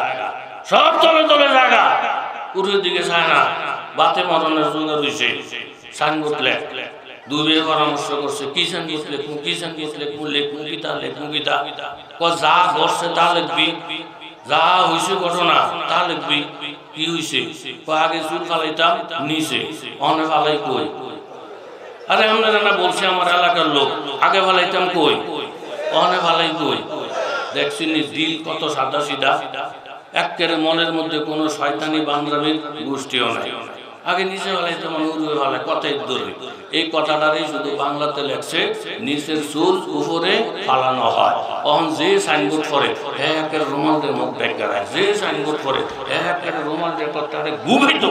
A: সব তলে তলে জায়গা, পুরোর দিকে চায় না, বাতে মরণের জোগাড় হয়েছে। সাইনবোর্ড লেখ 2 ভাই পরামর্শ করছে কি সাইনবোর্ড লেখুন, কি সাইনবোর্ড লেখুন, লেখুন গীতা লেখুন গীতা, যা করছে তা লিখবি, যা হয়েছে ঘটনা তা লিখবি। কি হয়েছে? আগে চুল ফালাইতাম নিচে, অনে ফালাই কই? আরে আপনারা না বলছে আমার এলাকার লোক, আগে ফালাইতাম কই, অনে ফালাই কই? দেখছি দিল কত সাদা সিধা, একেবারে মনের মধ্যে কোনো শয়তানি বান্দরামির গোষ্ঠীও নাই। আগে নিচে ফালাইতাম উড়ে ফালাই, কথাই ধরে এই কথাটারই শুধু বাংলাতে লেখছে নিচের চুল উপরে ফালানো হয়। তখন যে সাইনবোর্ড করে একের রোমালদের মুখ দেখা রায়, যে সাইনবোর্ড করে একের রোমালদের কথাটা গুবিত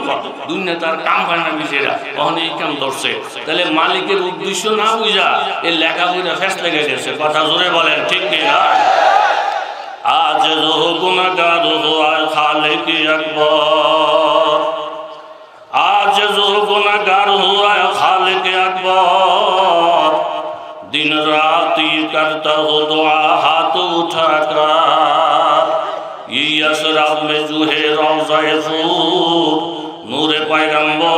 A: দুনিয়া তার কাম হয় না বিচেরা, তখন এই কাম ধরছে। তাহলে মালিকের উদ্দেশ্য না বুঝা এই লেখা বুঝা ফেস লেগে গেছে। কথা জোরে বলেন ঠিক কিনা? আজ রো গুনাহগার হুয়া খালিক আকবার, आज जो गुनाहगार हुआ खालिक अकबर, दिन रात ये करता हो दुआ हाथ उठाकर, ये असराब में जो है रोज़ा-ए ख़ूब नूरे पैगंबर,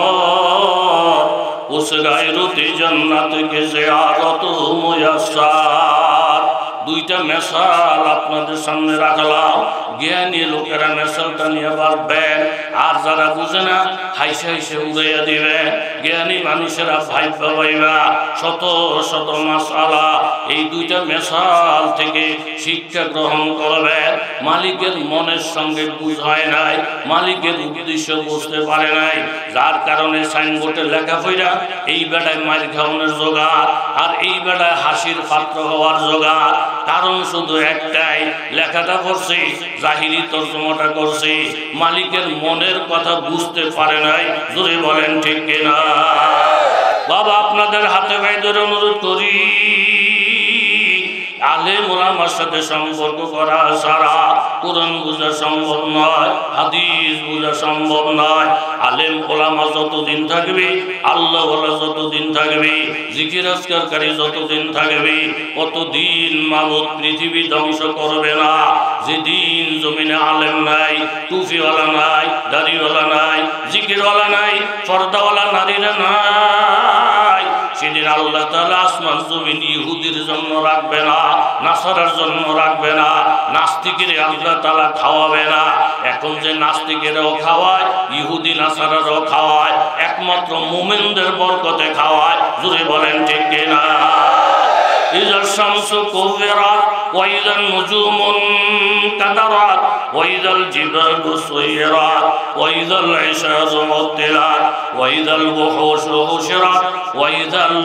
A: उस गायरती जन्नत के ज़ियारत मुयस्सर। 2টা মেসাল আপনাদের সামনে রাখলাম, জ্ঞানী লোকেরা মেসালটা নিয়ে বাঁধবেন, আর যারা বুঝে না হাইসে হাইসে উড়াইয়া দিবেন। জ্ঞানী মানুষেরা ভাই পাইবা শত শত মাসালা, এই 2টা মেসাল থেকে শিক্ষা গ্রহণ করবেন। মালিকের মনের সঙ্গে বুঝায় নাই, মালিকের উদ্দেশ্য বুঝতে পারে নাই, যার কারণে সাইনবোর্ডে লেখা পড়া এই বেটায় মার খাওয়ানোর জোগাড়, আর এই বেটায় হাসির পাত্র হওয়ার জোগাড়। কারণ শুধু একটাই, লেখাটা করছে জাহিরি তর্জমাটা করছে, মালিকের মনের কথা বুঝতে পারে নাই। জোরে বলেন ঠিক কিনা? বাবা আপনাদের হাতে ভাই ধরে অনুরোধ করি, আলেম ওলামার সাথে সম্পর্ক করা ছাড়া কোরআন বোঝা সম্ভব নয়, হাদিস বোঝা সম্ভব নয়। আলেম ওলামা যতদিন থাকবে, আল্লাহ ওয়ালা যতদিন থাকবে, জিকির আজকারকারী যতদিন থাকবে, কতদিন মাবুদ পৃথিবী ধ্বংস করবে না। যেদিন জমিনে আলেম নাই, টুপিওয়ালা নাই, দাড়িওয়ালা নাই, জিকিরওয়ালা নাই, পর্দাওয়ালা নারীরা নাই, সেদিন সেদিন আল্লাহ তাআলা আসমান জমিন ইহুদির জন্য রাখবে না, নাসারার জন্য রাখবে না, নাস্তিকের আল্লাহ তাআলা খাওয়াবে না। এখন যে নাস্তিকেরাও খাওয়ায়, ইহুদি নাসারারও খাওয়ায়, একমাত্র মুমিনদের বরকতে খাওয়ায়। জোরে বলেন ঠিক কিনা? ইযা শামসু কুবিরাত ওয়া ইযান নুজুমু কাদারাত ওয়া ইযাল জিবালু সুয়িরাত ওয়া ইযাল ইশারু উত্তিলাত ওয়া ইযাল বুহুশু হুশিরাত ওয়া ইযাল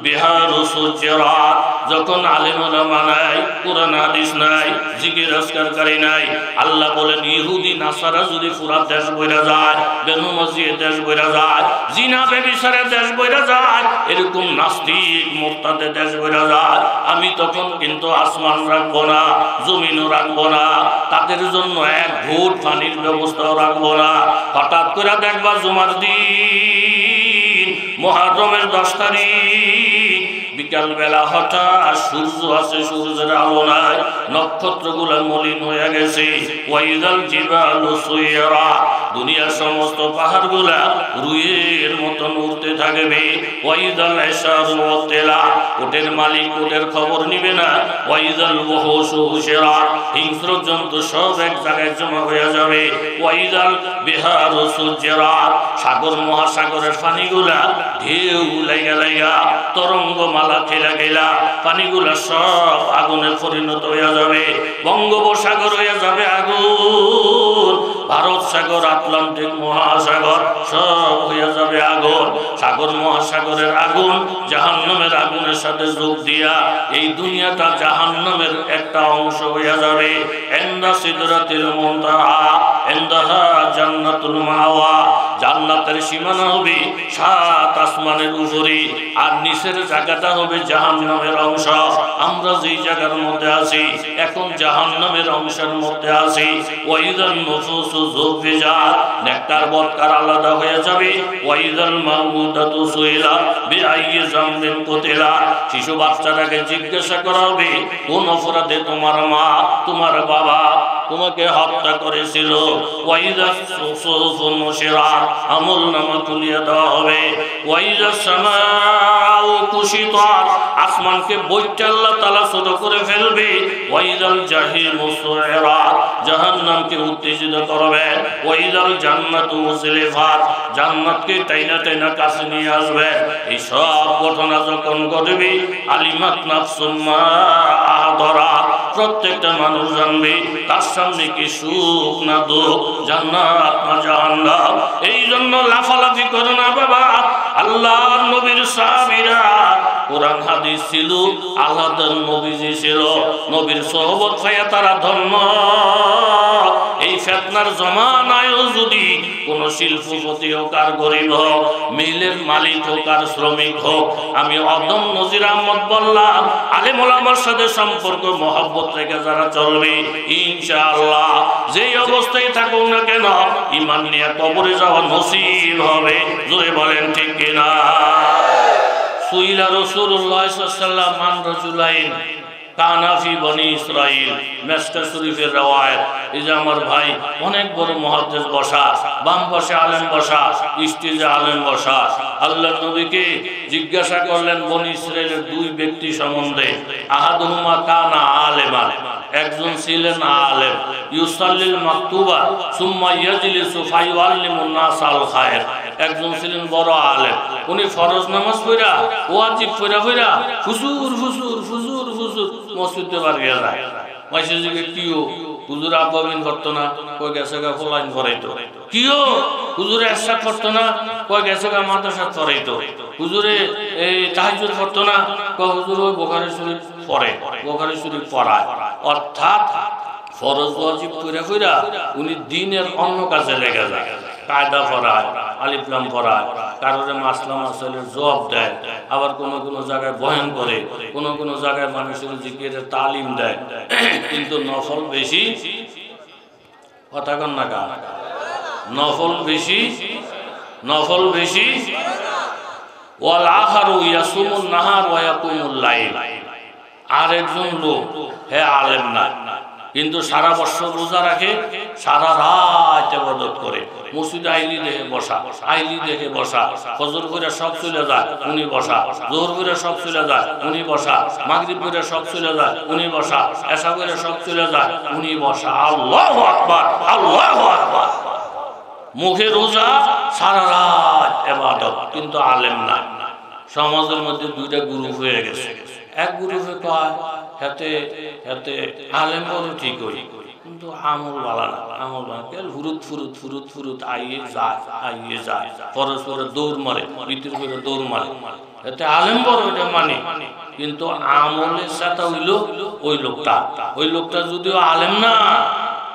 A: বিহারু সুজিরাত। যখন আলেম ওলামা নাই, কুরআন হাদিস নাই, জিকির আজকারকারী নাই, আল্লাহ বলেন ইহুদি নাসারা যদি পুরা দেশ বইরা যায়, বেনমাজির দেশ বইরা যায়, জিনা ব্যভিচারের দেশ বইরা যায়, এরকম নাস্তিক মুরতাদের দেশ বইরা যায়, আমি তখন কিন্তু আসমান রাখবো না, জমিনও রাখবো না, তাদের জন্য এক ঘুট পানির ব্যবস্থাও রাখবো না। হঠাৎ করে দেখবা জুমার দিন মুহররমের 10 তারিখ বিকালবেলা হঠাৎ সূর্য আছে, সূর্যের আলো নাই, নক্ষত্রগুলো মলিন হয়ে গেছে। ওয়াইদাল জিবালু সুয়িরাত, দুনিয়ার সমস্ত পাহাড়গুলা রুইয়ের মতন উড়তে থাকবে। ওয়াইদাল ইশারু উত্তিলাত, ওটের মালিক ওটের খবর নিবে না। ওয়াইদাল বুহুশু হুশিরাত, হিংস্র জন্তু সব এক জায়গায় জমা হয়ে যাবে। ওয়াইদাল বিহারু সুজিরাত, সাগর মহাসাগরের পানিগুলা ঢেউ লাগা লাগা তরঙ্গ মালা খেলা খেলা পানিগুলা সব আগুনে পরিণত হয়ে যাবে। বঙ্গোপসাগর হয়ে যাবে আগুন, ভারত সাগর, আটলান্টিক মহাসাগর সব হয়ে যাবে আগুন। সাগর মহাসাগরের আগুন জাহান্নামের আগুনের সাথে যোগ দিয়া এই দুনিয়াটা জাহান্নামের একটা অংশ হয়ে যাবে। ইনদা সিদরাতিল মুনতাহা ইনদাহা জান্নাতুল মাওয়া, জান্নাতের সীমানা হবে 7 আসমানের উপরে, আর নিচের জায়গাটা হবে জাহান্নামের অংশ। আমরা যেই জায়গার মধ্যে আছি এখন জাহান্নামের অংশের মধ্যে আছি। ওয়াইদান নুফুসু যুফিজাত, নেককার বদকার আলাদা হয়ে যাবে। ওয়াইদাল মাউউদাতু সুইলাত বিআইয়ি যামবিন কুতিলাত, শিশু বাচ্চাটাকে জিজ্ঞাসা করা হবে কোন অপরাধে তোমার মা তোমার বাবা তোমাকে হত্যা করেছিল। ওয়াইদা সুহুফু নুশিরাত, আমলনামা তুলিয়ে দেওয়া হবে। ওয়াইদা সামাউ কুশিতাত, আসমানকে বইটা আল্লাহ তাআলা ছোট করে ফেলবে। ওয়াইদাল জাহিমু সুইরাত, জাহান্নামকে উত্তেজিত করবে। ওয়াইদাল জান্নাতু উজলিফাত, জান্নাতকে টাইনা টাইনা কাছে নিয়ে আসবে। এই সব ঘটনা যখন ঘটবে আলিমাত নাফসুম মা আহদারাত, প্রত্যেকটা মানুষ জানবে তার সামনে কি সুখ না দুঃখ, জান্নাত না জাহান্নাম। এই জন্য লাফালাফি করো না বাবা। আল্লাহর নবীর সাহাবীরা কোরআন হাদিস ছিল, আল্লাহর নবীজি ছিল, নবীর সোহবত পাইয়া তারা ধন্য। এই ফিতনার জমানায়ও যদি কোন শিল্পপতি হোক আর গরিব হোক, মিলের মালিক হোক আর শ্রমিক হোক, আমি অদম নজির আহমদ বললাম আলেম ওলামার সাথে সম্পর্ক মহব্বত রেখে যারা চলবে ইনশাআল্লাহ যেই অবস্থায় থাকুক না কেন ঈমান নিয়ে কবরে যাওয়া নসিব হবে। জোরে বলেন ঠিক কিনা? সুইলা রাসূলুল্লাহ সাল্লাল্লাহু আলাইহি ওয়াসাল্লাম মান রাজুলাইন কানাফি বনি ইসরাইল, মেসকা শরীফের রওয়ায়াত। এই যে আমার ভাই অনেক বড় মুহাদ্দিস বসা, বাম পাশে আলেম বসা, স্টেজে আলেম বসা। আল্লাহর নবীকে জিজ্ঞাসা করলেন বনি ইসরাইলের 2 ব্যক্তি সম্বন্ধে। আহাদুহুমা কানা আলেমান, একজন ছিলেন আলেম, ইউসাল্লিল মাকতুবা সুম্মা ইয়াজলিসু ফায়ুআল্লিমুন নাস আল খায়র। একজন ছিলেন বড় আলেম, উনি ফরজ নামাজ পড়া ওয়াজিব পড়া হুজুর হুজুর হুজুর হুজুর মসজিদে বাড়িয়ে যায়। মাইসেজিকে কিও হুজুর আব্বাবিন করতো না, কই গেছে গা ফলাইন করাইতো। কিও হুজুরে এরশাদ করতো না, কই গেছে গা মাদ্রাসা করাইতো। হুজুরে এই তাহাজ্জুদ করতো না, কই হুজুর ওই বুখারী শরীফ পড়ে, বুখারী শরীফ পড়ায়। অর্থাৎ ফরজ ওয়াজিব পড়া উনি দিনের অন্য কাজে লেগে যায়। কায়দা পড়ায়, আলিফ লাম পড়ায়, কারোরে মাসলা মাসাইলের জবাব দেয়, আবার কোন কোন জায়গায় বয়ান করে, কোন কোন জায়গায় মানুষের জিকিরের তালিম দেয়। কিন্তু নফল বেশি, কথা কন না কা, নফল বেশি, নফল বেশি। ওয়াল আখারু ইয়াসুমুন নাহার ওয়া ইয়াকুমুল লাইল, আরেকজন লোক হে আলেম না কিন্তু সারা বছর রোজা রাখে, সারা রাত ইবাদত করে, মসজিদে আইলি দেখে বসা, আইলি দেখে বসা, ফজর করে সব চলে যায় উনি বসা, জোহর করে সব চলে যায় উনি বসা, মাগরিব করে সব চলে যায় উনি বসা, এশা করে সব চলে যায় উনি বসা। আল্লাহু আকবার, আল্লাহু আকবার। মুখে রোজা, সারা রাত ইবাদত, কিন্তু আলেম নাই। সমাজের মধ্যে দুইটা গ্রুপ হয়ে গেছে। এক গ্রুপে কয় হাতে হাতে আলেম বড় ঠিক হই, কিন্তু আমল বালা না, আমল বালা কেল ফুরুত ফুরুত ফুরুত ফুরুত আইয়ে যায় পরস্পরে দৌড় মারে, ভিতর করে দৌড় মারে। এতে আলেম বড় এটা মানে, কিন্তু আমলের সাথে হইল ওই লোকটা যদিও আলেম না,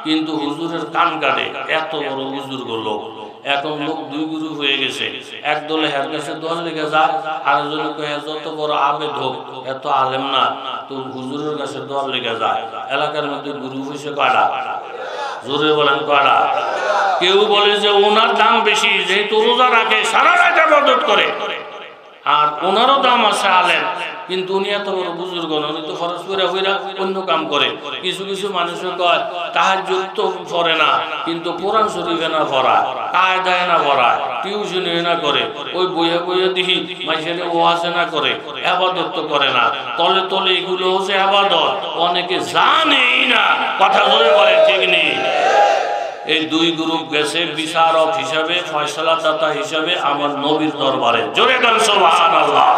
A: কিন্তু হুজুরের কান কাটে, এত বড় হুজুর লোক। এখন লোক দুই গ্রুপ হয়ে গেছে। এক দলে হের কাছে দল লেগে যায়, আরেকজনে কয়ে যত বড় আবেদ হোক এত আলেম না, তো হুজুরের কাছে দল লেগে যায়। এলাকার মধ্যে গ্রুপ হয়েছে কয়টা? জোরে বলেন কয়টা? কেউ বলে যে ওনার দাম বেশি, যেহেতু রোজা রাখে, সারা রাত ইবাদত করে, আর ওনারও দাম আছে আলেম, কিন্তু উনি এত বড় বুজুর্গ না, উনি তো খরচ করে হইরা অন্য কাম করে। কিছু কিছু মানুষের কয় তাহাজ্জুদ তো পড়ে না, কিন্তু কোরআন শরীফে না পড়ায়, কায়দায় না পড়ায়, টিউশনি না করে, ওই বইয়ে বইয়ে দেখি মাইসের ওয়াজে না করে, ইবাদত তো করে না। তলে তলে এগুলো হচ্ছে ইবাদত, অনেকে জানেই না। কথা জোরে বলে ঠিক নেই। এই দুই গ্রুপ গেছে বিচারক হিসাবে, ফয়সালাদাতা হিসাবে আমার নবীর দরবারে। জোরে গান সুবহানাল্লাহ।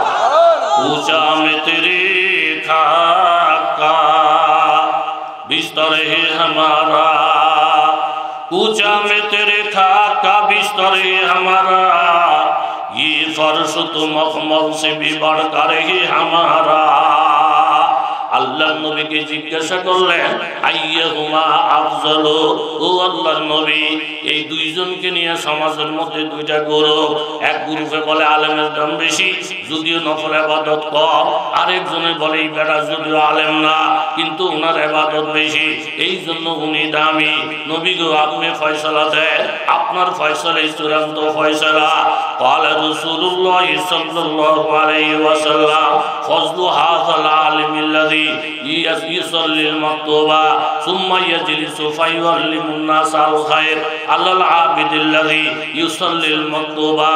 A: ऊंचा में तेरे खाका बिस्तर है हमारा, ऊंचा में तेरे खाका बिस्तर है हमारा, ये फर्श तो मखमल से भी बढ़कर है हमारा। আল্লাহ নবীকে জিজ্ঞাসা করলেন আইয়াহুমা আফজালু, ও আল্লাহর নবী এই দুইজনকে নিয়ে সমাজের মধ্যে দুইটা গ্রুপ। এক গ্রুপে বলে আলেমের দাম বেশি, যদিও নফল ইবাদত কম। আরেকজনে বলে এই বেটা যদিও আলেম না, কিন্তু ওনার ইবাদত বেশি, এই জন্য উনি দামি। নবী গো আপনি ফয়সালা দেন, আপনার ফয়সালাই চূড়ান্ত ফয়সালা। ক্বালা রাসূলুল্লাহ সাল্লাল্লাহু আলাইহি ওয়াসাল্লাম ফজলু হাযাল আলিমিল্লাযী يصلي المكتوبة ثم يجلس فيعلم الناس الخير على العابد الذي يصلي المكتوبة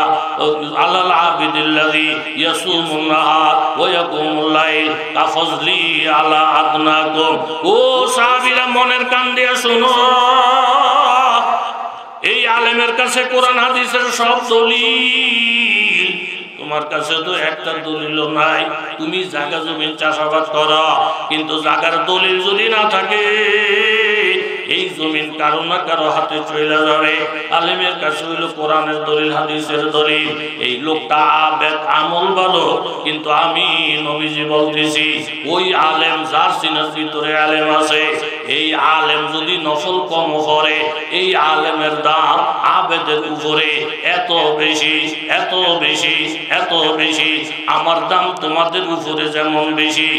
A: على العابد الذي يصوم النهار ويقوم الليل كفضلي على أدناكم। ও সাহাবীরা মনের কান দিয়ে শুনো, এই আলেমের কাছে কোরআন হাদিসের সব দলিল, তোমার কাছে তো একটা দলিল নাই। তুমি জায়গা জমিন চাষাবাদ করো, কিন্তু জায়গার দলিল যদি না থাকে এই জমিন কারো না কারো হাতে চলে যাবে। আলেমের কাছে হইল কোরআনের দলিল, হাদিসের দলিল। এই লোকটা আবেদ, আমল ভালো, কিন্তু আমি নবীজি বলতেছি ওই আলেম যার সিনার ভিতরে আলেম আছে, এই আলেম যদি নফল কম করে, এই আলেমের দাম আবেদের উপরে এত বেশি, এত বেশি, এত বেশি। আমার দাম তোমাদের উপরে যেমন বেশি,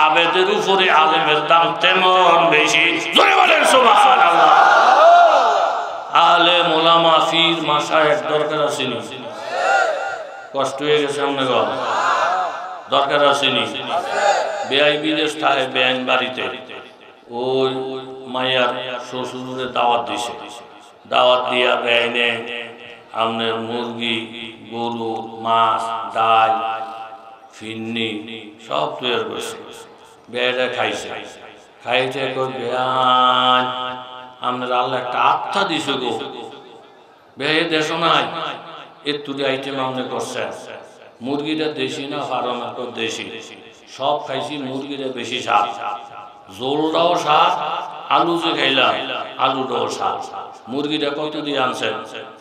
A: আবেদের উপরে আলেমের দাম তেমন বেশি। জোরে বলেন সুবহানাল্লাহ। আলেম ওলামা ফির মাশায়েখ দরকার আসেনি? কষ্ট হয়ে গেছে আপনার দরকার আসেনি? বেআই বিদেশ থাকে, বেআইন বাড়িতে ওই মায়ার শ্বশুরের দাওয়াত দিছে, দাওয়াত দিয়া বেআইনে আপনার মুরগি, গরু, মাছ, ডাল, ফিন্নি সব তৈরি করছে। বেআইটা খাইছে, খাইতে বেআইন আপনার আল্লাহ একটা আত্মা দিছে গো, বেআই দেশ নাই একটু আইটেম আপনি করছেন। মুরগিটা দেশি না ফার্ম দেশি, সব খাইছি, মুরগিটা বেশি স্বাদ, জোলটাও স্বাদ, আলু যে খাইলাম আলুটাও স্বাদ। মুরগিটা কত দিয়ে আনছেন?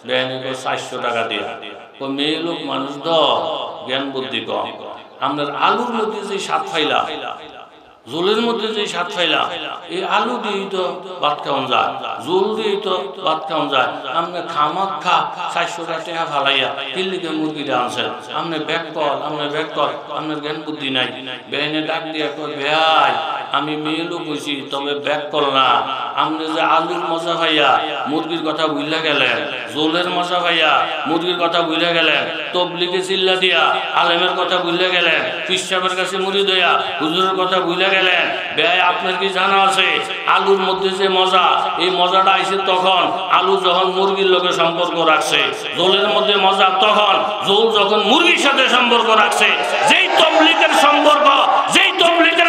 A: বেআইনে 400 টাকা দিয়ে। মেয়ে লোক মানুষ তো জ্ঞান বুদ্ধি কম। আপনার আলুর মধ্যে যে স্বাদ পাইলাম, জোলের মধ্যে যে স্বাদ পাইলাম, এই আলু দিয়েই তো ভাত খাওয়ান যায়, জোল দিয়েই তো ভাত খাওয়ান যায়। আপনি খামাক খা 400 টাকা ফালাইয়া দিল্লিতে মুরগিটা আনছেন, আপনি ব্যাক কল, আপনার জ্ঞান বুদ্ধি নাই। বেআইনে ডাক দিয়ে কয়, ভাই আমি মেয়েলও কইছি তবে ব্যাক কল না আপনি যে আলুর মজা ভাইয়া মুরগির কথা ভুলে গেলেন জোলের মজা ভাইয়া মুরগির কথা ভুলে গেলেন তবলিগে চিল্লা দিয়া আলেমের কথা ভুলে গেলেন পিসাবের কাছে মুরিদ হইয়া হুজুরের কথা ভুলে গেলেন ভাই আপনার কি জানা আছে আলুর মধ্যে যে মজা এই মজাটা আইছে তখন আলু যখন মুরগির লোকে সম্পর্ক রাখছে জোলের মধ্যে মজা তখন জোল যখন মুরগির সাথে সম্পর্ক রাখছে যেই তবলিগের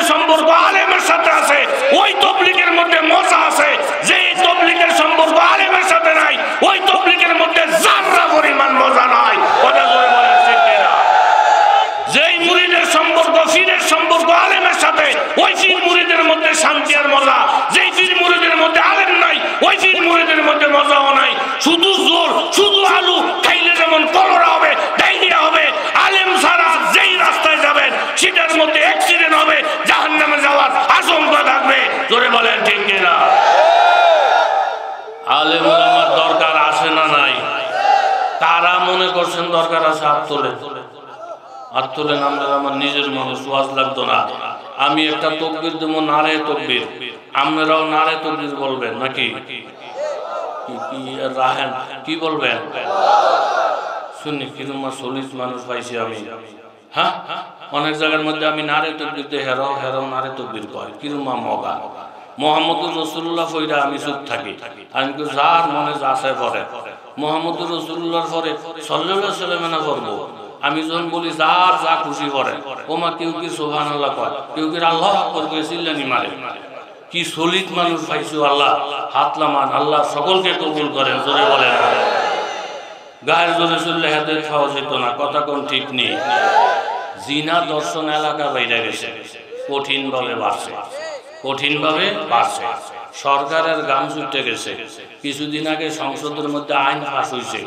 A: সম্পর্ক আলেমের সাথে আছে ওই তবলিগের মধ্যে মজা আছে যেই তবলিগের সম্পর্ক আলেমের সাথে নাই ওই তবলিগের মধ্যে যারা পরিমাণ মজা নাই কথা বলে বলেন ঠিক কিনা যেই মুরিদের সম্পর্ক পীরের সম্পর্ক আলেমের সাথে ওই পীর মুরিদের মধ্যে শান্তি আর মজা যেই পীর মুরিদের মধ্যে আলেম নাই ওই পীর মুরিদের মধ্যে মজাও নাই শুধু জোর শুধু আলু খাইলে যেমন কলরা হবে ডায়রিয়া হবে আলেম ছাড়া যেই রাস্তায় যাবেন সেটার মধ্যে অ্যাক্সিডেন্ট হবে জাহান্নামে যাওয়ার আশঙ্কা থাকবে জোরে বলেন ঠিক কিনা আলেম ওলামার দরকার আছে না নাই তারা মনে করছেন দরকার আছে হাত তোলেন আমরা আমার নিজের মানুষ ওয়াজ লাগতো না আমি একটা তকবীর দেবো নারে তকবীর আপনারাও নারে তকবীর বলবেন নাকি রাহেন কি বলবেন শুনি কিরকম চল্লিশ মানুষ পাইছি আমি হ্যাঁ অনেক জায়গার মধ্যে আমি নারে তকবীর দিয়ে হেরাও নারে তকবীর কয় কিরকম মগা মোহাম্মদুর রাসূলুল্লাহ ফইরা আমি চুপ থাকি আমি যার মনে যাচ্ছে পরে মোহাম্মদুর রাসূলুল্লাহর পরে সাল্লাল্লাহু আলাইহি ওয়াসাল্লাম না করবো আমি যখন বলি যার যা খুশি করে ওমা কেউ কি সুবহানাল্লাহ কয় কেউ কি আল্লাহু আকবার কয় চিল্লানি মারে কি সলিড মানুষ পাইছো আল্লাহ হাত লামান আল্লাহ সকলকে কবুল করেন জোরে বলেন গায়ের জোরে চললে হাতে খাওয়া যেত না কথা কোন ঠিক নেই জিনা দর্শন এলাকা বাইরে গেছে কঠিনভাবে বাড়ছে সরকারের গান ছুটে গেছে কিছুদিন আগে সংসদের মধ্যে আইন পাস হয়েছে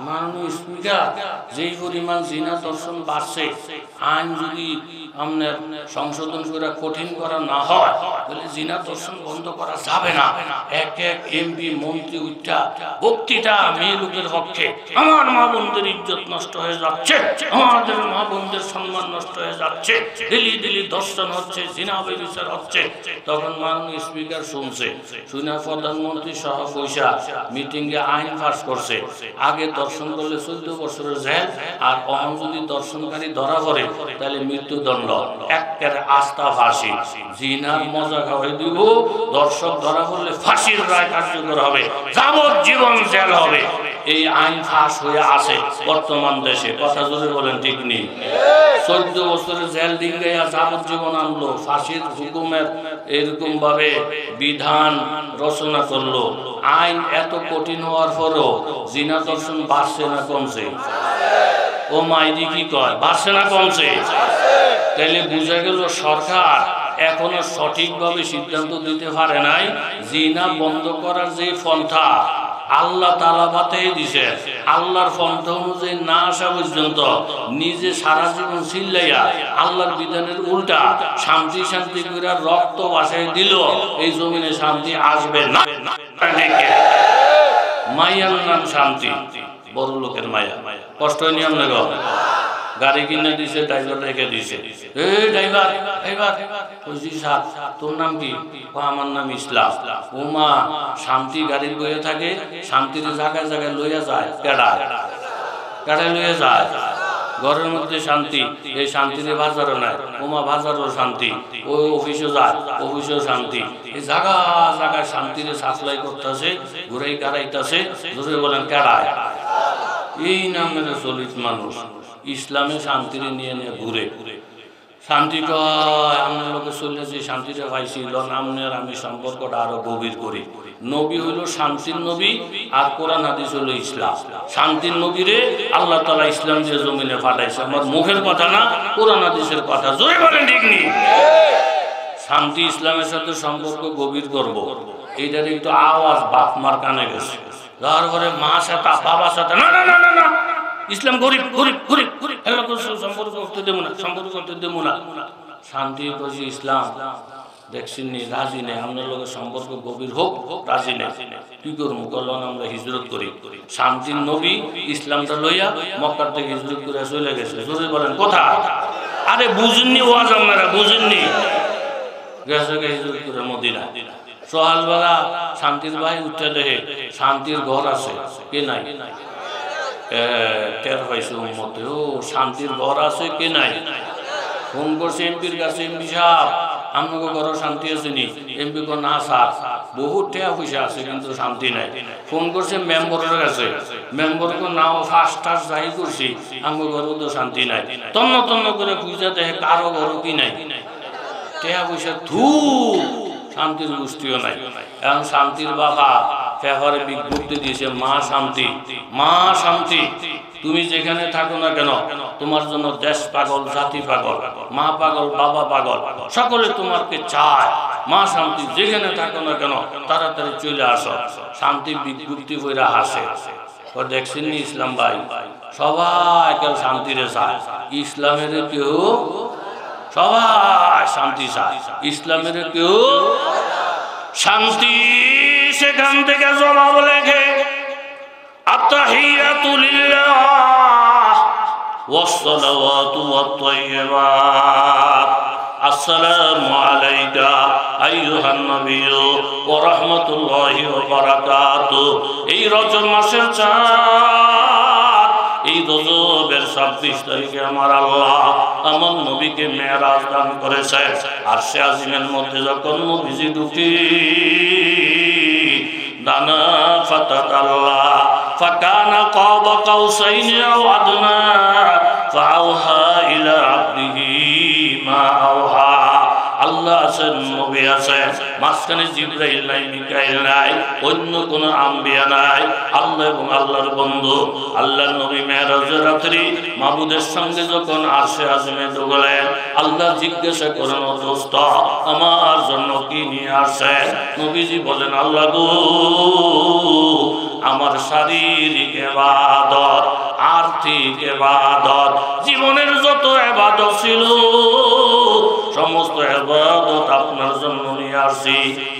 A: মাননীয় স্পিকার যেই পরিমাণ জিনা দর্শন বাড়ছে আইন যদি আপনার সংশোধন করে কঠিন করা না হয় তাহলে জিনা দর্শন বন্ধ করা যাবে না এক এমপি মন্ত্রী উঠা বক্তৃতা মেয়ে লোকের পক্ষে আমার মা বোনদের ইজ্জত নষ্ট হয়ে যাচ্ছে আমাদের মা বোনদের সম্মান নষ্ট হয়ে যাচ্ছে দিলি দর্শন হচ্ছে জিনা বিচার হচ্ছে তখন মাননীয় স্পিকার শুনছে শুনে প্রধানমন্ত্রী সহ পয়সা মিটিং এ আইন পাস করছে আগে দর্শন করলে 14 বছরের জেল আর অহং যদি দর্শনকারী ধরা পড়ে তাহলে মৃত্যুদণ্ড একের আস্থা ফাঁসি জিনার মজা খাওয়াই দিব দর্শক ধরা পড়লে ফাঁসির রায় কার্যকর হবে যাবজ্জীবন জেল হবে এই আইন পাস হয়ে আছে বর্তমান দেশে কথা জোরে বলেন ঠিক নেই 14 বছরের জেল ডিঙ্গাইয়া যাবজ্জীবন আনলো ফাঁসির হুকুমের এরকম ভাবে বিধান রচনা করলো আইন এত কঠিন হওয়ার পরও জিনা দর্শন বাড়ছে না কমছে ও মাইদি কি কয় বাড়ছে না কমছে তাইলে বুঝা গেল সরকার এখনো সঠিকভাবে সিদ্ধান্ত দিতে পারে নাই জিনা বন্ধ করার যে পন্থা আল্লাহ তাআলা বাতাই দিছে আল্লাহর পন্থা অনুযায়ী না আসা পর্যন্ত নিজে সারা জীবন চিল্লাইয়া আল্লাহর বিধানের উল্টা শান্তি করে রক্ত বাসায় দিল এই জমিনে শান্তি আসবে না মায়ার নাম শান্তি বড় লোকের মায়া কষ্ট নিয়ম না গাড়ি কিনে দিছে ড্রাইভার রেখে দিছে ড্রাইভার তোর নাম কি আমার নাম ইসলাম ওমা শান্তি গাড়ির বইয়ে থাকে শান্তির জায়গায় জায়গায় লইয়া যায় কেডায় লইয়া যায় ঘরের মধ্যে শান্তি এই শান্তিতে বাজারও নাই ওমা বাজারও শান্তি ওই অফিসে যায় অফিসেও শান্তি এই জায়গা জায়গায় শান্তিতে সাপ্লাই করতেছে ঘুরাই কারাইতেছে ধরে বলেন কেডায় এই নামের চলিত মানুষ ইসলামে শান্তির নিয়ে ঘুরে শান্তি কয় আমরা লোকে চলেছি শান্তিটা পাইছি নামের আমি সম্পর্কটা আরো গভীর করি নবী হইল শান্তির নবী আর কোরআন হাদিস হইল ইসলাম শান্তির নবীরে আল্লাহ তাআলা ইসলাম দিয়ে জমিনে পাঠাইছে আমার মুখের কথা না কোরআন হাদিসের কথা জোরে বলেন ঠিক নেই শান্তি ইসলামের সাথে সম্পর্ক গভীর করব এইটার একটু আওয়াজ বাপ মার কানে গেছে তারপরে মা সাথে বাবার সাথে না না না না না ইসলাম গরিব গরিব গরিব গরিব সম্পর্ক করতে দেবো না শান্তি করছি ইসলাম দেখছেন নি রাজি নেই আপনার লোকের সম্পর্ক গভীর হোক রাজি নেই কি করবো কল্যাণ আমরা হিজরত করি শান্তির নবী ইসলামটা লইয়া মক্কার থেকে হিজরত করে চলে গেছে জোরে বলেন কোথায় আরে বুঝেননি ওয়াজ আপনারা বুঝেননি গেছে মদিনা সকালবেলা শান্তির ভাই উঠতে দেখে শান্তির ঘর আছে কে নাই টের হয়েছে মতে ও শান্তির ঘর আছে কে নাই ফোন করছে এমপির কাছে এমপি সাহেব আপনাকে ঘরে শান্তি আছে নি এমপি কো না স্যার বহুত টাকা পয়সা আছে কিন্তু শান্তি নাই ফোন করছে মেম্বরের কাছে মেম্বর কো নাও ফার্স্ট টাস যাই করছি আমাকে ঘরে তো শান্তি নাই তন্ন তন্ন করে খুঁজে দেখে কারো ঘর কি নাই টাকা পয়সা ধু শান্তির গোষ্ঠীও নাই এখন শান্তির বাবা পেপারে বিজ্ঞপ্তি দিয়েছে মা শান্তি মা শান্তি তুমি যেখানে থাকো না কেন তোমার জন্য দেশ পাগল জাতি পাগল মা পাগল বাবা পাগল সকলে তোমাকে চায় মা শান্তি যেখানে থাকো না কেন তাড়াতাড়ি চলে আসো শান্তি বিজ্ঞপ্তি কইরা হাসে ও দেখছেন নি ইসলাম ভাই সবাই কেউ শান্তিরে চায় ইসলামের কেউ সবাই শান্তি চায় ইসলামের কেউ শান্তি সেখান থেকে জবাব লেখে আত্তাহিয়াতু লিল্লাহ ওয়াসসালাওয়াতু ওয়াত-তাইয়্যিবাত আসসালামু আলাইকা আইয়ুহান নাবিয়্যু ওয়া রাহমাতুল্লাহি ওয়া বারাকাতুহু এই রজব মাসের চাঁদ এই রজবের 26 তারিখে আমার আল্লাহ আমার নবীকে মেরাজ দান করেছে আরশে আজিমের মধ্যে যখন নবীজি ঢুকি দানা ফাতাতাল্লাহ ফাকানা কাবা কাউসাইনি আও আদনা ফাআওহা ইলা আবদিহি মা আওহা আল্লাহ আছেন নবী আছেন মাঝখানে জিবরাইল নাই মিকাইল নাই অন্য কোন আম্বিয়া নাই আল্লাহ এবং আল্লাহর বন্ধু আল্লাহর নবী মেরাজের রাত্রি মাবুদের সঙ্গে যখন আরশে আজিমে ঢুকলেন আল্লাহ জিজ্ঞাসা করেন ও দোস্ত আমার জন্য কি নিয়ে আসছে নবীজি বলেন আল্লাহ গো আমার শারীরিক ইবাদত আর্থিক ইবাদত জীবনের যত ইবাদত ছিল সমস্ত ইবাদত আপনার জন্য নিয়ে আসছি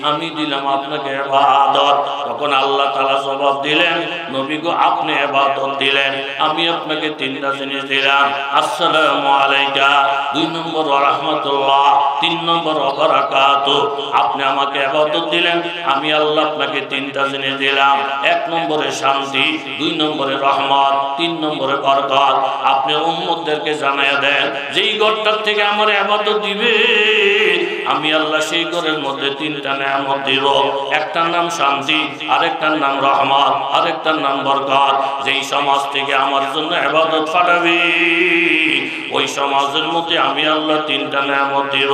A: আমি দিলাম আপনাকে ইবাদত তখন আল্লাহ তাআলা জবাব দিলেন নবী গো আপনি ইবাদত দিলেন আমি আপনাকে তিনটা জিনিস দিলাম আসসালামু আলাইকা 2 নম্বর ওয়া রাহমাতুল্লাহ 3 নম্বর ওয়া বারাকাতুহু আপনি আমাকে ইবাদত দিলেন আমি আল্লাহ আপনাকে তিনটা জিনিস দিলাম 1 নম্বরে শান্তি 2 নম্বরে রহমত 3 নম্বরে বরকত আপনি উম্মতদেরকে জানায়া দেন যেই ঘরটার থেকে আমার ইবাদত দিবে আমি আল্লাহ সেই ঘরের মধ্যে 3টা নিয়ামত দিব একটার নাম শান্তি আরেকটার নাম রহমত আরেকটার নাম বরকত যেই সমাজ থেকে আমার জন্য ইবাদত পাঠাবে ওই সমাজের মধ্যে আমি আল্লাহ 3টা নিয়ামত দিব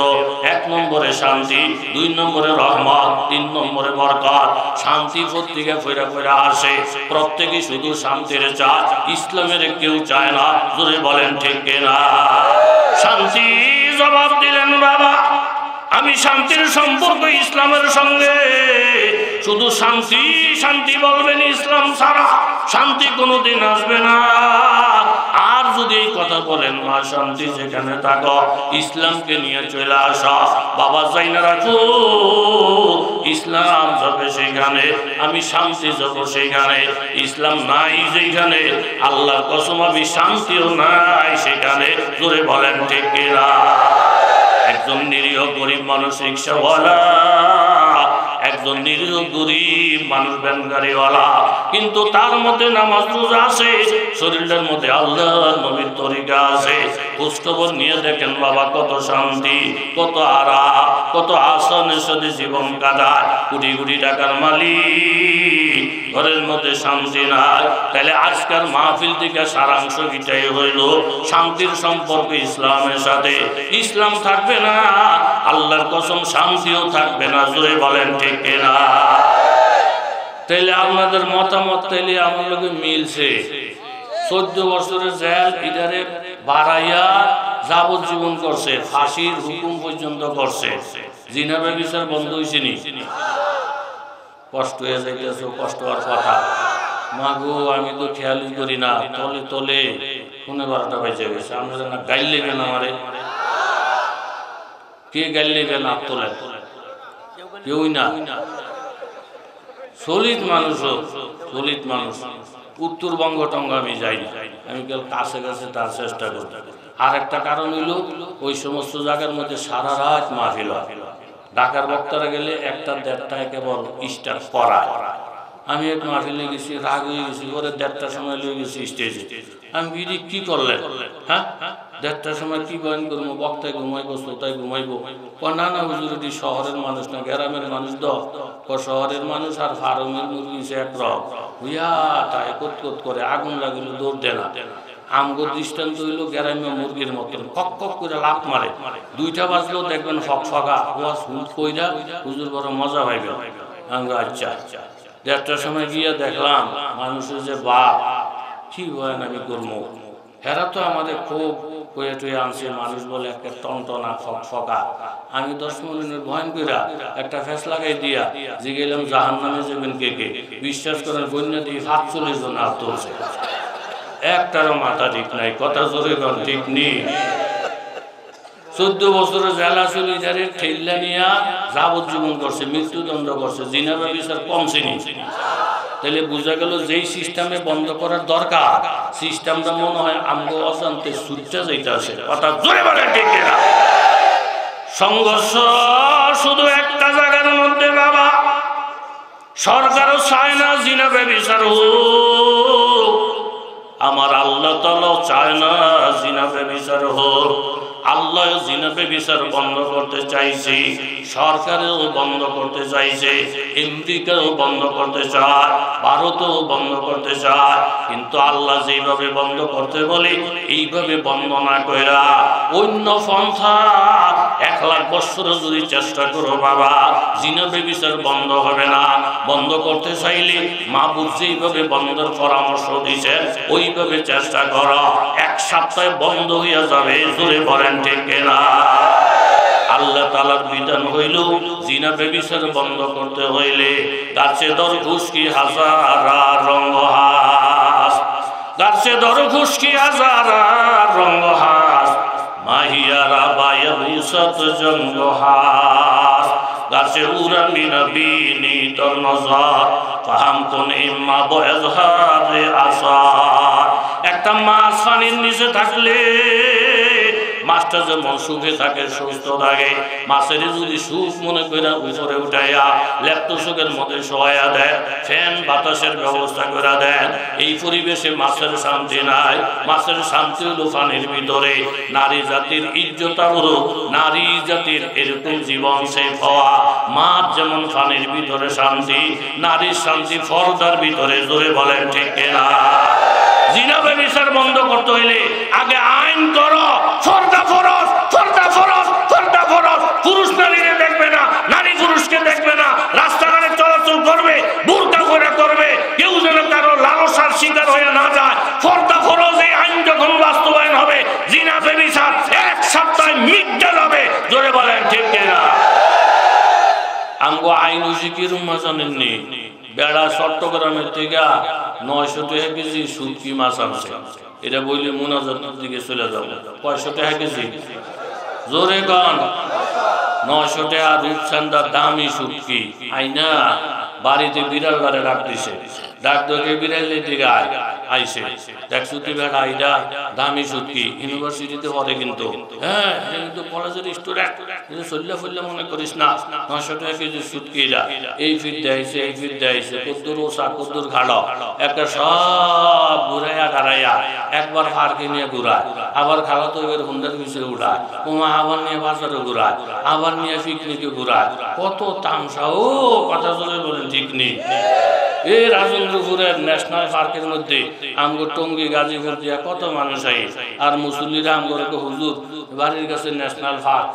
A: 1 নম্বরে শান্তি 2 নম্বরে রহমত 3 নম্বরে বরকত শান্তি প্রত্যেকে ফিরে ফিরে আসে প্রত্যেকই শুধু শান্তির চায় ইসলামের কেউ চায় না জোরে বলেন ঠিক কিনা শান্তি জবাব দিলেন বাবা আমি শান্তির সম্পর্ক ইসলামের সঙ্গে শুধু শান্তি শান্তি বলবেন ইসলাম ছাড়া শান্তি কোনোদিন আসবে না আর যদি এই কথা বলেন মা শান্তি যেখানে থাকো ইসলামকে নিয়ে চলে আসা বাবা যাই না রাখো ইসলাম যাবে সেখানে আমি শান্তি যাব সেখানে ইসলাম নাই যেখানে আল্লাহর কসম আমি শান্তিও নাই সেখানে জোরে বলেন ঠিক কিনা একজন নিরীহ গরিব মানুষ রিকশাওয়ালা একজন নিরীহ গরিব মানুষ ভ্যান গাড়িওয়ালা কিন্তু তার মধ্যে নামাজ রোজা আছে শরীরের মধ্যে আল্লাহর নবীর তরিকা আছে খোঁজখবর নিয়ে দেখেন বাবা কত শান্তি কত আরাম কত আসানের সাথে জীবন কাটায় কোটি কোটি টাকার মালিক ঘরের মধ্যে শান্তি নাই তাহলে আজকের মাহফিল থেকে সারাংশ এটাই হইল শান্তির সম্পর্ক ইসলামের সাথে ইসলাম থাকবে না আল্লাহর কসম শান্তিও থাকবে না জোরে বলেন ঠিক কিনা তাইলে আপনাদের মতামত তাইলে আমার লোকে মিলছে 14 বছরের জেল ইদারে বাড়াইয়া যাবজ্জীবন করছে ফাঁসির হুকুম পর্যন্ত করছে জিনা ব্যভিচার বন্ধ হয়েছে নি কষ্ট হয়ে যাইতেছে কষ্ট হওয়ার কথা মা গো আমি তো খেয়ালই করি না তলে তলে 12টা বেজে গেছে আমরা না গাইলে কেন আমারে কে গাইলে কেন তোলে কেউই না সলিড মানুষ সলিড মানুষ উত্তরবঙ্গ টঙ্গ আমি যাই আমি কাছে কাছে তার চেষ্টা করতে আর একটা কারণ হইল ওই সমস্ত জায়গার মধ্যে সারা রাত মাহফিল হয়। ঢাকার বক্তারা গেলে 1টা 1:30টায় কেবল স্টার্ট করায়। আমি এক মাহফিলে গেছি, রাগ হয়ে গেছি, পরে 1:30টার সময় লয়ে গেছি স্টেজে। আমি বিধি কি করলেন, হ্যাঁ 1:30টার সময় কি বয়ান করবো, বক্তায় ঘুমাইবো, শ্রোতায় ঘুমাইবো। না না হুজুর, এটি শহরের মানুষ না, গ্রামের মানুষ। শহরের মানুষ আর ফার্মের মুরগি এক রক হুইয়া তাই কোত করে আগুন লাগিল দৌড় দেয় না। আমগো দৃষ্টান্ত হইল গ্রাম্য মুরগির মতন কক কক করে লাফ মারে। 2টা বাজলেও দেখবেন ফকফকা ওয়াজ কইরা হুজুর বড় মজা পাইবে। আমরা আচ্ছা 1:30টার সময় গিয়ে দেখলাম মানুষের যে বাপ কি বলেন আমি করবো। হেরা তো আমাদের খুব কয়ে টুয়ে আনছে, মানুষ বলে একটা টনটনা ফকফকা। আমি 10 মিনিটের ভয়ন কইরা একটা ফেস লাগাই দিয়া যে গেলাম জাহান নামে যাবেন কে কে। বিশ্বাস করেন বন্যা দিয়ে 47 জন আহত হয়েছে, একটারও মাথা ঠিক নাই। কথা জোরে কন ঠিক নেই। 14 বছরের জেলা চলিদারে ঠেল্লা নিয়া যাবজ্জীবন করছে, মৃত্যুদণ্ড করছে, জিনা ব্যবচার কমছে নি। তাহলে বোঝা গেল যেই সিস্টেমে বন্ধ করার দরকার সিস্টেমটা মনে হয় আমগো অশান্তি সুচ্চা যাইতে আসে। কথা জোরে বলেন ঠিক না? সংঘর্ষ শুধু একটা জায়গার মধ্যে বাবা, সরকারও চায় না জিনা ব্যবচার হোক, আমার আল্লাহ তাআলা চায় না জিনা ব্যবচার হোক। আল্লাহ জিনা ব্যভিচার বন্ধ করতে চাইছে, সরকারেও বন্ধ করতে চাইছে, আমেরিকাও বন্ধ করতে চায়, ভারতও বন্ধ করতে চায়। কিন্তু আল্লাহ যেভাবে বন্ধ করতে বলে এইভাবে বন্ধ না কইরা অন্য পন্থা 1 লাখ বছর যদি চেষ্টা করো বাবা, জিনা ব্যভিচার বন্ধ হবে না। বন্ধ করতে চাইলে মাহবুব যেইভাবে বন্ধের পরামর্শ দিয়েছেন ওইভাবে চেষ্টা করো, 1 সপ্তাহে বন্ধ হইয়া যাবে। জোরে বলেন ঠিক না? আল্লাহ তাআলার বিধান হইল জিনা ব্যভিচার বন্ধ করতে হইলে গাছে দর ঘুষকি হাজারা রঙ্গহাস, গাছে দর ঘুষকি হাজারা রঙ্গহাস, মাহিয়ারা বায়া বুসাত জঙ্গহাস, গাছে উড়ামি নবীনি তোর নজর ফাহাম কোন ইম্মা বয়জহারে আসার। একটা মাছ পানির নিচে থাকলে মাছটা যেমন সুখে থাকে সুস্থ থাকে, মাছের যদি সুখ মনে করে উপরে উঠাইয়া লেপ্ত সুখের মধ্যে শোয়া দেয়, ফ্যান বাতাসের ব্যবস্থা করে দেন, এই পরিবেশে মাছের শান্তি নাই। মাছের শান্তি হলো পানির ভিতরে। নারী জাতির ইজ্জত আবরু, নারী জাতির এরকম জীবন সেফ হওয়া। মাছ যেমন পানির ভিতরে শান্তি, নারীর শান্তি পর্দার ভিতরে। জোরে বলেন ঠিক না? জিনা ব্যভিচার বন্ধ করতে হইলে আগে আইন করো, পর্দা ফরজ, পর্দা ফরজ, পর্দা ফরজ। পুরুষ নারীকে দেখবে না, নারী পুরুষকে দেখবে না, রাস্তাঘাটে চলাচল করবে বুরকা করে করবে, কেউ যেন কারো লালসার শিকার হয়ে না যায়। পর্দা ফরজ এই আইন যখন বাস্তবায়ন হবে জিনা ব্যভিচার 1 সপ্তাহে মিটে যাবে। জোরে বলেন ঠিক না? আমগো আইন হইছে কি রুমা জানেননি? বেড়া চট্টগ্রামের থেকে 900 টাকা কেজি শুটকি মাছ আনছে। এটা বললে মুনাজাতের দিকে চলে যাবো। 500 টাকা কেজি। জোরে কন 900 টাকা রূপচান্দার দামি শুটকি আইনা বাড়িতে বিড়াল দ্বারে ডাক দিছে। ডাক দেখে বিড়ালের দিকে আইছে, দেখছো তুই বেড়া আইডা দামি শুটকি ইউনিভার্সিটিতে পড়ে কিন্তু, হ্যাঁ কিন্তু কলেজের স্টুডেন্ট, চল্লা ফল্লা মনে করিস না। 900 টাকা কেজি শুটকি এই ফিট দেয়ছে, এই ফিট দেয়ছে, কদ্দুর ওষা কদ্দুর ঘাড়ো, একটা সব ঘুরাইয়া ঘাড়াইয়া একবার ফারকে নিয়ে ঘুরায়, আবার খালা তো এবার হুন্ডার পিছিয়ে উড়ায়, ওমা আবার নিয়ে বাজারে ঘুরায়, আবার নিয়ে পিকনিকে ঘুরায়। কত তামসা! ও কথা বলে বলেন ঠিক নেই? এই রাজেন্দ্রপুরের ন্যাশনাল পার্কের মধ্যে আমগো টঙ্গী গাজীপুর দিয়া কত মানুষ আই, আর মুসল্লিরা আমগো হুজুর বাড়ির কাছে ন্যাশনাল পার্ক,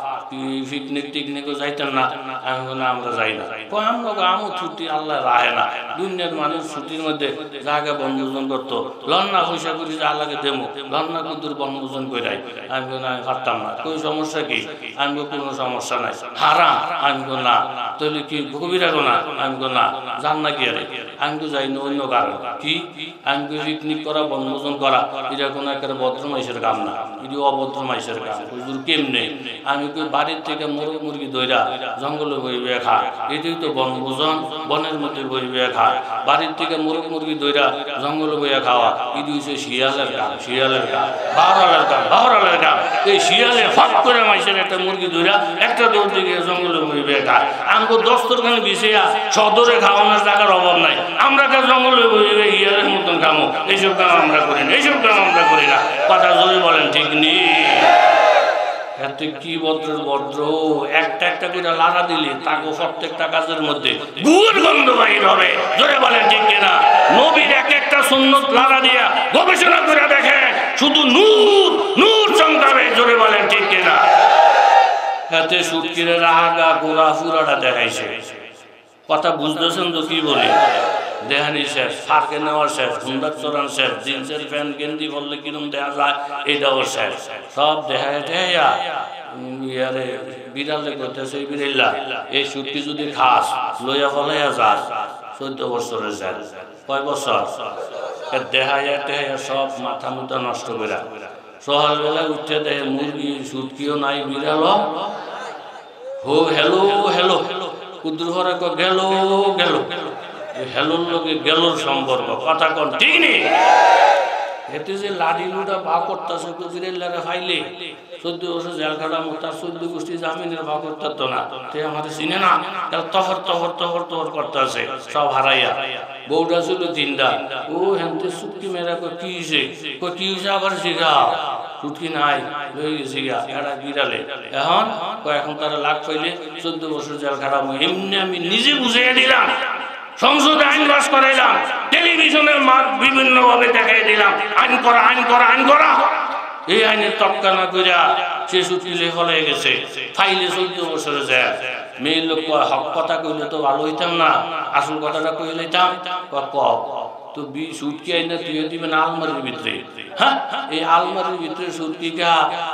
A: পিকনিক টিকনিকও যাইতেন না। আমি বলি আমরা যাই না। আমরা আমও ছুটি আল্লাহ রাহে না। দুনিয়ার মানুষ ছুটির মধ্যে জায়গা বনভোজন করতো, লন্না পয়সা করি যে আল্লাহকে দেবো, লন্না কুদুর বনভোজন করে। আমি বলি আমি পারতাম না। কোন সমস্যা কি? আমি কোনো সমস্যা নাই। হারাম? আমি না। তাহলে কি কবিরা গোনা? আমি না। জান না কি আরে আমি যাই না অন্য কারণ কি আমি পিকনিক করা বনভোজন করা এটা কোনো একটা ভদ্র মাইসের কাম না, এটি অভদ্র মাইসের কাম। হুজুর কেমনে আমি বাড়ির থেকে মোরগ মুরগি দইরা জঙ্গলে বইবে খায়, এটাই তো বনভোজন, বনের মধ্যে বইবে খায়। বাড়ির থেকে মোরগ মুরগি দইরা জঙ্গলে বইয়া খাওয়া এটি হচ্ছে শিয়ালের কাম, শিয়ালের কাম, বাহরালের কাম, বাহরালের কাম। এই শিয়ালে ফাঁক করে মাইসের একটা মুরগি দইরা একটা দৌড় দিকে জঙ্গলে বইবে খায়। আমাকে দস্তরখানে বিছিয়া সদরে খাওয়ানোর টাকার অভাব নাই, আমরা কে জঙ্গলে বইবে ইয়ারের মতন কামো, এইসব কাম আমরা করি না, এইসব কাম আমরা করি না। কথা জোরে বলেন ঠিক নেই? এতে কি ভদ্রের ভদ্র, একটা একটা করে লাড়া দিলে তাকে প্রত্যেকটা কাজের মধ্যে গুড় গন্ধ বাহির হবে। জোরে বলেন ঠিক কিনা? নবীর এক একটা সুন্নত লাড়া দিয়া গবেষণা করে দেখে শুধু নূর নূর চমকাবে। জোরে বলেন ঠিক কিনা? এতে সুটকিরে রাগা গোড়া ফুরাটা দেখাইছে। কথা বুঝতেছেন তো কি বলি? দেহানি শেষ, ফাঁকে নেওয়া শেষ, হুন্ডার চড়ান শেষ, জিন্সের প্যান্ট গেঞ্জি বললে কিরম দেখা যায় এটাও শেষ। সব দেখায় দেয়া ইয়ারে বিড়ালে করতেছে বিড়াল্লা এই সুটকি যদি খাস লইয়া ফলাইয়া যাস 14 বছরের যায়। কয় বছর? দেহাইয়া টেহাইয়া সব মাথা মুথা নষ্ট করে সকালবেলা উঠতে দেখে মুরগি সুটকিও নাই, বিড়াল হো হ্যালো হ্যালো কুদ্রুহরে গেল গেল, হেলোর লোকে গেলোর সম্পর্ক। কথা কন ঠিক নেই? এতে যে লাড়ি লুটা ভা করতেছে কুবিরের লারে ফাইলে 14 বছর জেল খাটা মোতার 14 গোষ্ঠী জামিনের ভা করতে না, তে আমাদের চিনে না, তহর তহর তহর তহর করতেছে সব হারাইয়া। বউটা ছিল 3টা, ও হেনতে সুটকি মেরা কি হয়েছে, কি হয়েছে আবার শিখা সুটকি নাই লই গেছি গা এরা বিড়ালে। এখন তারা লাখ পাইলে 14 বছর জেল খাটাবো। এমনি আমি নিজে বুঝিয়ে দিলাম, সংসদে আইন পাস করাইলাম, টেলিভিশনের মাঠ বিভিন্ন ভাবে দেখাই দিলাম আইন করা আইন করা আইন করা। এই আইনের তক্কা না কইরা সে সুটকিলে ফলে গেছে, ফাইলে 14 বছরে যায়। মেয়ের লোক হক কথা কইলে তো ভালো হইতাম না, আসল কথাটা কই লইতাম। তো সুটকি আইনা তুই দিবেন আলমারির ভিতরে। হ্যাঁ, এই আলমারির ভিতরে সুটকি কা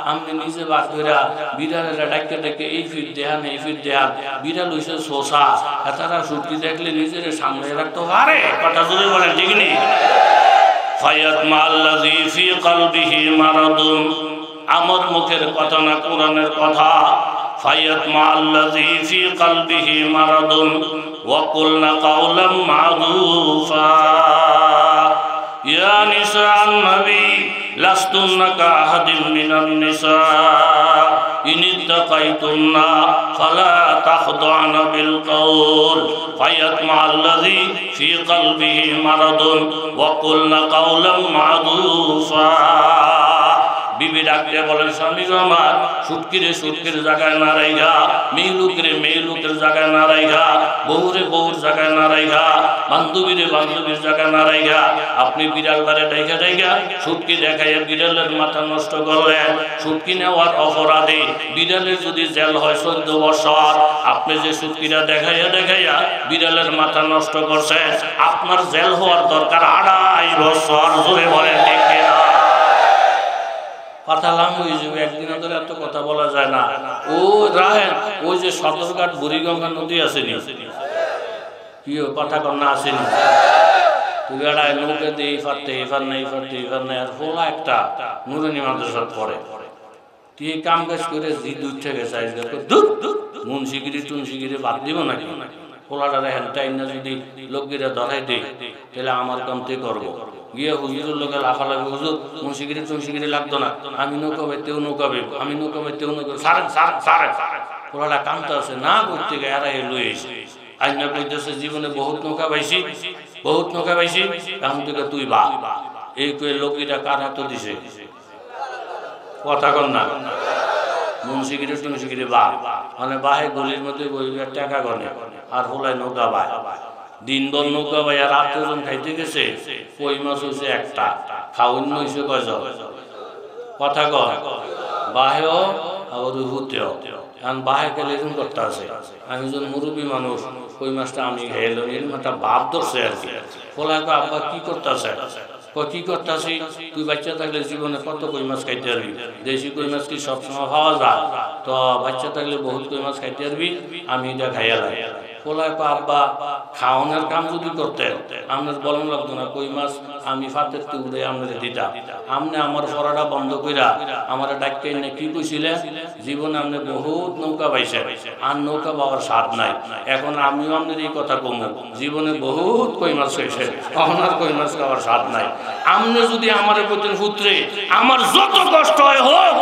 A: আমি নিজে বার কইরা বিড়ালেরা ডাকে ডাকে এই ফিট দেহান এই ফিট দেহান। বিড়াল হইছে শোষা, তারা সুটকি দেখলে নিজের সামনে রাখতে পারে। কথা জোরে বলেন ঠিক নেই? ফায়াতমা আল্লাযী ফী কলবিহি মারাদুন, আমার মুখের কথা না কোরআনের কথা। ফায়াতমা আল্লাযী ফী কলবিহি মারাদুন ওয়া কুলনা কাওলাম মা'রুফা। ইয়া নিসা'আন নবী লাস্তুন্না কা'আহাদিম মিনান নিসা ইন ইত্তাকাইতুন্না ফালা তাখদা'না বিল কওল ফায়াতমা আল্লাযী ফী কলবিহি মারাদুন ওয়া কুলনা কাওলাম মা'রুফা। বিবি ডাকতে বলেন, স্বামী আমার সুটকিরে সুটকির জায়গায় না রাইগা, মেয়ে লোকের জায়গায় না রাইগা, বহুরে বহুর জায়গায় না রাইগা, বান্ধবীরে বান্ধবীর জায়গায় না রাইগা আপনি বিড়াল বারে ডাইগা ডাইগা সুটকি দেখাইয়া বিড়ালের মাথা নষ্ট করলেন। সুটকি নেওয়ার অপরাধে বিড়ালের যদি জেল হয় 14 বছর, আপনি যে সুটকিরা দেখাইয়া দেখাইয়া বিড়ালের মাথা নষ্ট করছেন, আপনার জেল হওয়ার দরকার 2.5 বছর। জোরে বলেন ঠিক কিনা? কথা লাম হয়ে যাবে, একদিন ধরে এত কথা বলা যায় না। ও রাহেন ওই যে সদরঘাট বুড়িগঙ্গা নদী আসেনি, কি কথা কন্যা আসেনি, তুই এড়ায় নৌকে দিয়ে ফারতে এফার নেই ফারতে এফার নেই। আর ফোলা একটা নুরানি মাদ্রাসা পড়ে, তুই কাম কাজ করে জিদ উঠে গেছে মুন্সিগিরি টুনসিগিরি বাদ দিব নাকি? ফোলাটা রেহেন তাই না, যদি লোকগিরা ধরাই দে তাহলে আমার কামতে করবো। গিয়ে হুজুরের লোকে লাফালাফি, হুজুর মুন্সিগিরি টুনসিগিরি লাগতো না, আমি নৌকাবে তেও নৌকাবে, আমি নৌকাবে তেও নৌকাবে, সারেন সারেন সারেন। ফোলাটা কামতে আছে না করতে গিয়ে এরা লই এসে আজ না কইতেছে জীবনে বহুত নৌকা পাইছি, বহুত নৌকা পাইছি, এখন থেকে তুই বা এই কয়ে লোকিটা কার হাতে দিছে? কথা কন না, মুন্সিগিরি টুনসিগিরি বা মানে বাহে গলির মধ্যে বইবে টাকা গনে আর হোলায় নৌকা বায়। দিনভর নৌকা বাই আর 8 জন খাইতে গেছে, কই মাছ হয়েছে একটা, খাওয়ান হয়েছে কয়জন? কথা কন, বাহেও আবার হুতেও। এখন বাহে খেলে এরকম করতে আছে, আমি যখন মুরব্বী মানুষ কই মাছটা আমি খাইলাম, এরকম একটা ভাব ধরছে আর কি। ফলায় আব্বা কি করতেছে? কি করতেছি? তুই বাচ্চা থাকলে জীবনে কত কই মাছ খাইতে পারবি, দেশি কই মাছ কি সবসময় পাওয়া যায়? তো বাচ্চা থাকলে বহুত কই মাছ খাইতে পারবি, আমি এটা খাইয়া লাগে। বলায় কো আব্বা খাওয়ানোর কাম যদি করতেন আপনার বলেন লাগতো না, কই মাছ আমি ফাতের উড়ে আপনার দিতাম। আপনি আমার পড়াটা বন্ধ কইরা আমার ডাক্কে এনে কি কইছিলেন, জীবনে আপনি বহুত নৌকা পাইছেন, আর নৌকা পাওয়ার স্বাদ নাই। এখন আমিও আপনার এই কথা কমু, জীবনে বহুত কই মাছ হয়েছে, আপনার কই মাছ খাওয়ার স্বাদ নাই। আপনি যদি আমার বলতেন পুত্রে আমার যত কষ্ট হয় হোক,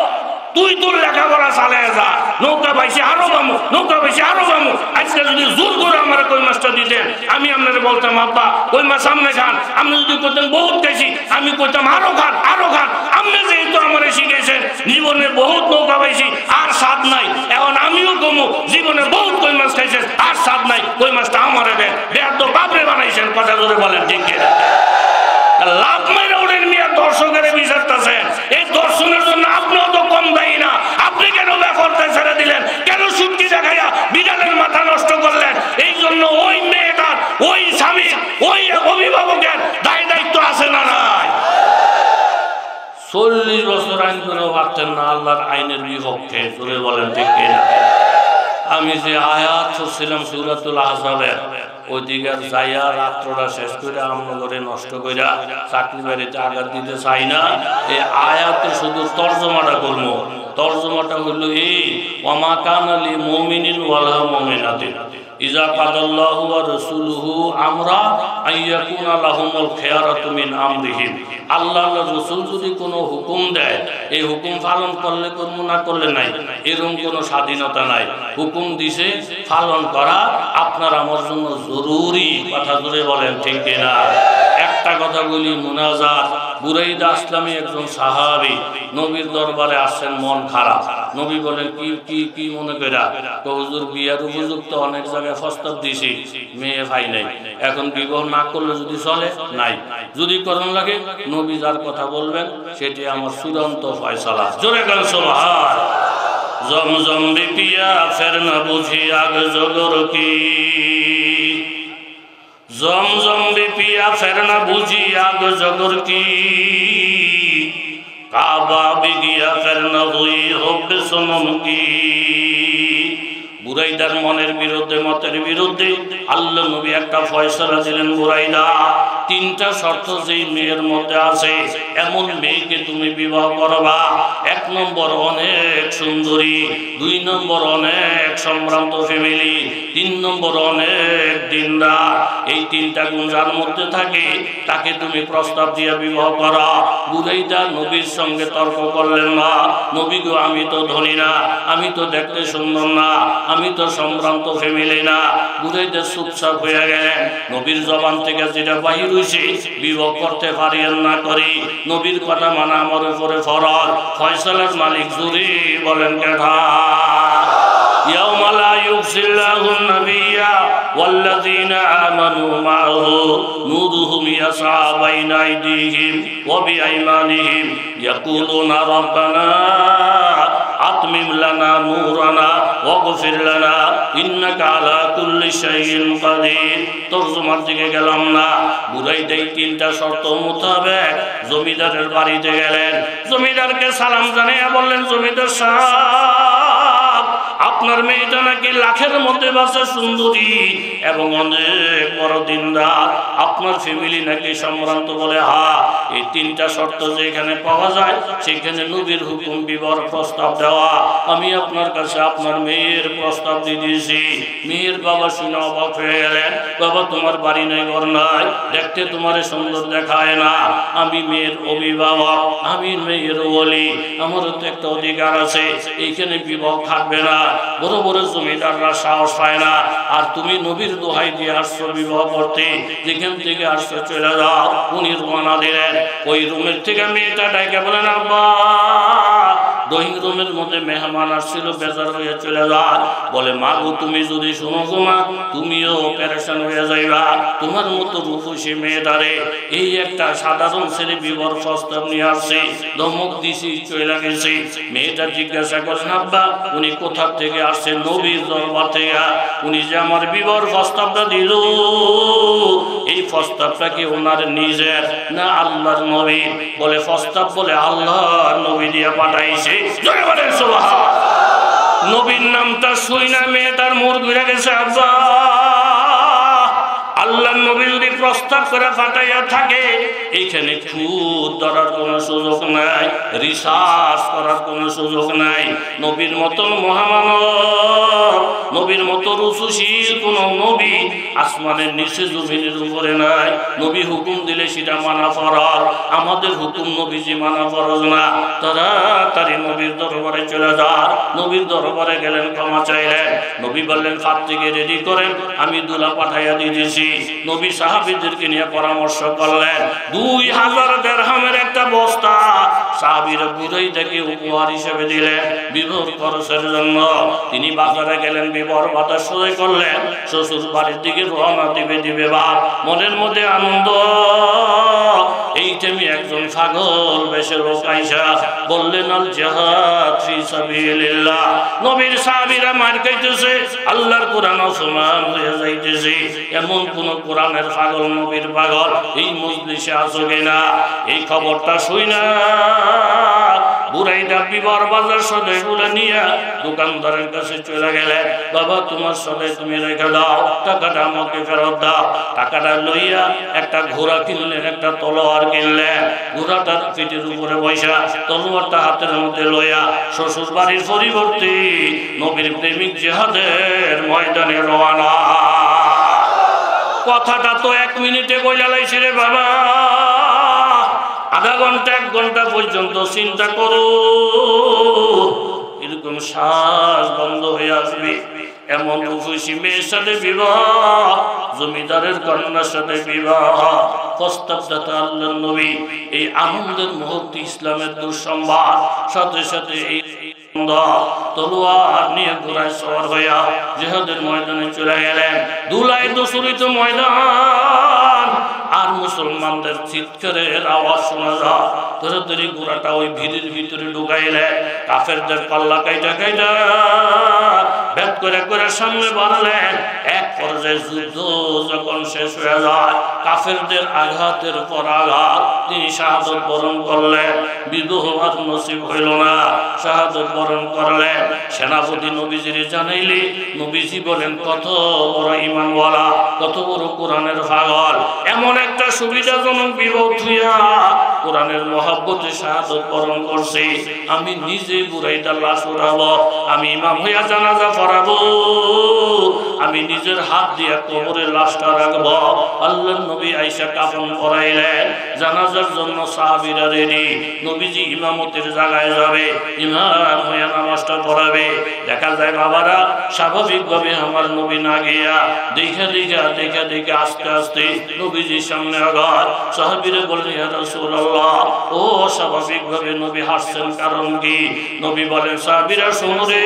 A: তুই তোর লেখাপড়া চালিয়ে যা, নৌকা পাইছি আরো বামু, নৌকা পাইছি আরো বামু। আজকে যদি জোর করে আমার কই মাছটা দিতেন, আমি আপনাকে বলতাম আব্বা কই মাছ সামনে খান। আপনি যদি করতেন বহুত খাইছি, আমি কইতাম আরো খান আরো খান। আপনি যেহেতু আমার শিখেছেন জীবনে বহুত নৌকা পাইছি আর স্বাদ নাই, এখন আমিও কমু জীবনে বহুত কই মাছ খাইছেন আর স্বাদ নাই, কই মাছটা আমারে দেন। বেয়াদ্দ বাপরে বানাইছেন, কথা ধরে বলেন ঠিক কিনা? লাভ মাইরা ওদের মিয়া দর্শকের বিচারতেছেন, এই দর্শনের জন্য আপনিও তো কম দায়ী না। আপনি কেন ব্যাপারটা ছেড়ে দিলেন, কেন সুটকি দেখাইয়া বিড়ালের মাথা নষ্ট করলেন? এই জন্য ওই মেয়েটার, ওই স্বামীর, ওই অভিভাবকের দায় দায়িত্ব আছে না নাই? 40 বছর আইন করেও পারতেন না আল্লাহর আইনের বিপক্ষে, জোরে বলেন ঠিক কিনা? আমি যে আয়াত শুনছিলাম সূরাতুল আহজাবের, ওইদিকের যাইয়া রাত্রটা শেষ করে আমনগরে নষ্ট কইরা চাকরি বাড়িতে আঘাত দিতে চাই না। এই আয়াতে শুধু তর্জমাটা করবো। তর্জমাটা হইল এই, ওয়া কানা লিল মুমিনিন ওয়ালা মুমিনাতিন ইযা কাদাল্লাহু ওয়া রাসূলুহু আমরা আইয়াকুনা লাহুমুল খিয়ারাতু মিন আমরিহিম। আল্লাহর রাসূল যদি কোনো হুকুম দেয়, এই হুকুম পালন করলে করব না করলে নাই, এরকম কোনো স্বাধীনতা নাই। হুকুম দিছে পালন করা আপনার আমার জন্য জরুরি, কথা জুড়ে বলেন ঠিক কিনা? একটা কথা বলি, মুনাজাত। বুরাইদা আসলামী একজন সাহাবী নবীর দরবারে আসছেন, মন খারাপ। নবী বলেন কি কি কি মনে কইরা? হুজুর বিয়ার উপযুক্ত অনেক জায়গায় প্রস্তাব দিছি, মেয়ে ভাই নাই, এখন বিবাহ না করলে যদি চলে নাই, যদি করণ লাগে নবী যার কথা বলবেন সেটি আমার চূড়ান্ত ফয়সালা। জোরে গান সুবহান। জমজম বিপিয়া ফের না বুঝি আগ জগর কি, জমজম বিপিয়া ফের না বুঝি আগ জগর কি, কাবা বিগিয়া ফের না হুই হবে সনম কি। বুরাইদার মনের বিরুদ্ধে, মতের বিরুদ্ধে আল্লাহ নবী একটা ফয়সালা দিলেন, বুরাইদা 3টা শর্ত যেই মেয়ের মধ্যে আছে, এমন মেয়েকে তুমি বিবাহ করবা। 1 নম্বর অনেক সুন্দরী, 2 নম্বর অনেক সম্ভ্রান্ত ফ্যামিলি, 3 নম্বর অনেক দিনদার। এই 3টা গুণ যার মধ্যে থাকে তাকে তুমি প্রস্তাব দিয়ে বিবাহ করা। বুরাইদা নবীর সঙ্গে তর্ক করলেন না। নবী গো, আমি তো ধনী না, আমি তো দেখতে সুন্দর না, আমি তো সম্ভ্রান্ত ফ্যামিলি না। বুরাইদা চুপচাপ হয়ে গেলেন। নবীর জবান থেকে যেটা বাহির হইছে, বিবাহ করতে পারি না করি, নবীর কথা মানা আমার উপরে ফরজ। ফয়সালার মালিক জুরি বলেন কেঠা? ইয়াউমা লা ইউখজিল্লাহু নাবিয়্যা ওয়াল্লাযীনা আমানু মা'আহু নূরুহুম ইয়াসআ বাইনা আইদিহিম ওয়া বিআইমানিহিম ইয়াকুলুনা রাব্বানা আতমিম লানা নূরানা ওয়াগফির লানা ইন্নাকা আলা কুল্লি শাইইন কাদির। তরজমার দিকে গেলাম না। বুরাইদা 3টা শর্ত মোতাবেক জমিদারের বাড়িতে গেলেন। জমিদারকে সালাম জানিয়ে বললেন, জমিদার সাহেব, আপনার মেয়েটা নাকি লাখের মধ্যে বাসে সুন্দরী এবং অনেক বড় দিনদার, আপনার ফ্যামিলি নাকি সম্ভ্রান্ত বলে। হ্যাঁ, এই 3টা শর্ত যেখানে পাওয়া যায় সেখানে নবীর হুকুম বিবাহ প্রস্তাব দেওয়া। আমি আপনার কাছে আপনার মেয়ের প্রস্তাব দিয়ে দিয়েছি। মেয়ের বাবা শুনে অবাক হয়ে গেলেন। বাবা, তোমার বাড়ি নাই, ঘর নাই, দেখতে তোমার সুন্দর দেখায় না, আমি মেয়ের অভিভাবক, আমি মেয়ের ওলি, আমারও তো একটা অধিকার আছে, এইখানে বিবাহ খাটবে না। বড় বড় জমিদাররা সাহস পায় না, আর তুমি নবীর দোহাই দিয়ে আসছো বিবাহ করতে, যেখান থেকে আসছো চলে যাও। উনি রওনা দিলেন। ওই রুমের থেকে মেয়েটা ডাইকে বলেন, আব্বা, ড্রয়িং রুমের মধ্যে মেহমান আসছিল, বেজার হয়ে চলে যায়। বলে, মা গো, তুমি যদি শোনো গো মা, তুমিও পেরেশান হয়ে যাইবা। তোমার মতো রূপসী মেয়েটারে এই একটা সাধারণ ছেলে বিবাহ প্রস্তাব নিয়ে আসছে, ধমক দিছি, চলে গেছে। মেয়েটা জিজ্ঞাসা করেন, আব্বা, উনি কোথা থেকে আসছে? নবীর দরবার থেকে। উনি যে আমার বিবাহ প্রস্তাবটা দিল, এই প্রস্তাবটা কি ওনার নিজের না আল্লাহর নবী? বলে, প্রস্তাব বলে আল্লাহর নবী দিয়ে পাঠাইছে। জয় বলেন সুবহান। নবীর নামটা শুই না মেয়েটার মুড় ঘুরে গেছে আব্বা আল্লাহ নবী যদি প্রস্তাব করে ফাটাইয়া থাকে এইখানে খুদ ধরার কোনো সুযোগ নাই রিসার্চ করার কোনো সুযোগ নাই নবীর মতো মহামানব নবীর মতো রসুশীল কোন নবী আসমানের নিচে জমিনের উপরে নাই নবী হুকুম দিলে সেটা মানা ফরজ আমাদের হুকুম নবীজি মানা ফরজ না তাড়াতাড়ি নবীর দরবারে চলে যান নবীর দরবারে গেলেন ক্ষমা চাইলেন নবী বললেন ফাত্তিকে রেডি করেন আমি দুলা পাঠাইয়া দিয়েছি নবী সাহাবীদেরকে নিয়ে পরামর্শ করলেন 2000 দিরহামের একটা বস্তা সাহাবীরা বুরাইদাকে উপহার হিসেবে দিলেন বিবাহ খরচের জন্য তিনি বাজারে গেলেন বিবাহ বাতাস সই করলেন শ্বশুর বাড়ির দিকে রওনা দিবে বাপ মনের মধ্যে আনন্দ এই টাইমে একজন ছাগল বেশে লোক আইসা বললেন আল জিহাদ ফি সাবিলিল্লাহ নবীর সাহাবীরা মার খাইতেছে আল্লাহর কোরআন অসমান হয়ে যাইতেছে এমন কোন কোরআনের পাগল নবীর পাগল এই মজলিসে আছে কিনা এই খবরটা শুই না বুরাইদা বিবার বাজার সদাই বলে নিয়ে দোকানদারের কাছে চলে গেলেন বাবা তোমার সদাই তুমি রেখে দাও টাকাটা আমাকে ফেরত দাও টাকাটা লইয়া একটা ঘোড়া কিনলেন একটা তলোয়ার কিনলেন ঘোড়াটার পিঠের উপরে বসা তলোয়ারটা হাতের মধ্যে লইয়া শ্বশুর বাড়ির পরিবর্তে নবীর প্রেমিক জিহাদের ময়দানে রওনা কথাটা তো 1 মিনিটে কইলা লাইছে রে বাবা আধা ঘন্টা 1 ঘন্টা পর্যন্ত চিন্তা করো এরকম শ্বাস বন্ধ হয়ে আসবে এমন খুশি মেয়ের সাথে বিবাহ জমিদারের কন্যার সাথে বিবাহ প্রস্তাবদাতা আল্লাহর নবী এই আনন্দের মুহূর্তে ইসলামের দুঃসংবাদ সাথে সাথে এই তলোয়ার নিয়ে ঘোড়ায় সওয়ার হইয়া জিহাদের ময়দানে চলে গেলেন দুলাই দোসরিত ময়দান আর মুসলমানদের চিৎকারের আওয়াজ শোনা যায় তাড়াতাড়ি ঘোড়াটা ওই ভিড়ের ভিতরে ঢুকাইলেন কাফেরদের পাল্লা কাইটা কাইটা ভেদ করে করে সামনে বাড়লেন এক পর্যায়ে যুদ্ধ যখন শেষ হয়ে যায় কাফেরদের আঘাতের পর আঘাত তিনি শাহাদত বরণ করলেন বিবাহ আর নসিব হইল না শাহাদত বরণ করলেন সেনাপতি নবীজির জানাইলে নবীজি বলেন কত বড় ঈমানওয়ালা কত বড় কোরআনের পাগল এমন একটা সুবিধাজনক বিবাহ থুইয়া কোরআনের মহব্বতে শাহাদত বরণ করছি আমি নিজে বুরাইদার লাশ উঠাবো আমি ইমাম হইয়া জানাজা পড়াবো আমি নিজের হাত দিয়ে কবরের লাশটা রাখবো আল্লাহর নবী আয়েশা কাফন পরাইলেন জানাজার জন্য সাহাবীরা রেডি নবীজি ইমামতের জায়গায় যাবে ইমাম হইয়া নামাজটা পড়াবে দেখা যায় বাবারা স্বাভাবিকভাবে আমার নবী না গিয়া দেখে আস্তে আস্তে নবীজির সামনে আগায় সাহাবীরা বলেন ইয়া রাসূলুল্লাহ ও স্বাভাবিকভাবে নবী হাসছেন কারণ কি নবী বলেন সাহাবীরা শোনো রে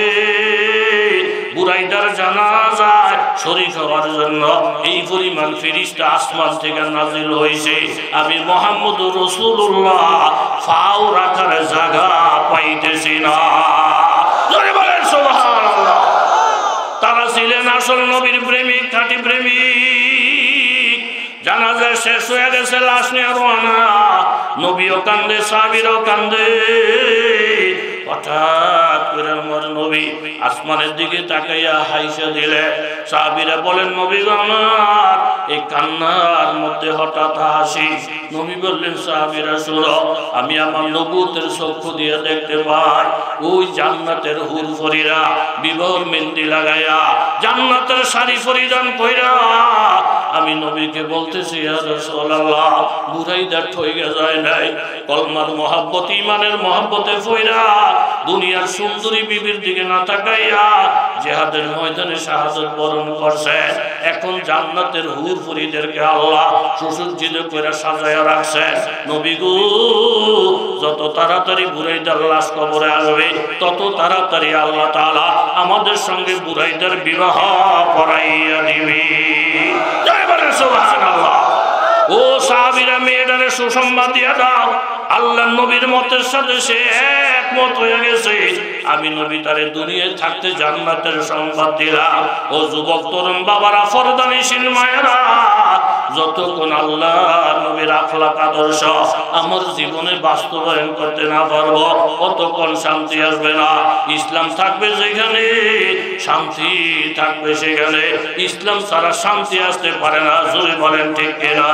A: বুরাইদার জানাজায় শরীক হওয়ার জন্য এই পরিমাণ ফেরেশতা আসমান থেকে নাজিল হয়েছে আমি মুহাম্মদুর রাসূলুল্লাহ পাও রাখার জায়গা পাইতেছি না জোরে বলেন সুবহানাল্লাহ তারা ছিলেন আসল নবীর প্রেমিক খাঁটি প্রেমিক জানাজা শেষ হয়ে গেছে লাশ নিয়ে রওনা নবীও কান্দে সাহাবীরাও কান্দে হঠাৎ করে আমার নবী আসমানের দিকে তাকাইয়া হাইসা দিলে সাহাবীরা বলেন নবী গো আমার এই কান্নার মধ্যে হঠাৎ হাসি নবী বললেন সাহাবীরা শুনো আমি আমার নবুয়তের চক্ষু দিয়ে দেখতে পাই ওই জান্নাতের হুর ফরিরা বিবাহ মেহেন্দি লাগাইয়া জান্নাতের শাড়ি পরিধান কইরা আমি নবীকে বলতেছি ইয়া রাসূলুল্লাহ বুরাইদা ঠইগা যায় নাই কলমার মহব্বত ঈমানের মহব্বতে ফইরা দুনিয়ার সুন্দরী বিবির দিকে না তাকাইয়া জিহাদের ময়দানে শাহাদাত বরণ করছে এখন জান্নাতের হুর ফরিদেরকে আল্লাহ সুসজ্জিত করে সাজায়া রাখছে নবী গো যত তাড়াতাড়ি বুরাইদার লাশ কবরে আসবে তত তাড়াতাড়ি আল্লাহ তাআলা আমাদের সঙ্গে বুরাইদার বিবাহ পড়াইয়া দিবে জয় বলে সুবহানাল্লাহ ও সাহাবীরা মেয়েটারে সুসংবাদ দিয়া দাও আল্লাহর নবীর মতের সাথে সে একমত হয়ে গেছে আমি নবী তারে দুনিয়ায় থাকতে জান্নাতের সংবাদ দিলাম ও যুবক তরুণ বাবারা ফরদানিশীল মায়েরা যতক্ষণ আল্লাহ নবীর আখলাক আদর্শ আমার জীবনে বাস্তবায়ন করতে না পারবো ততক্ষণ শান্তি আসবে না। ইসলাম থাকবে যেখানে শান্তি থাকবে সেখানে, ইসলাম ছাড়া শান্তি আসতে পারে না। জোরে বলেন ঠিক কিনা?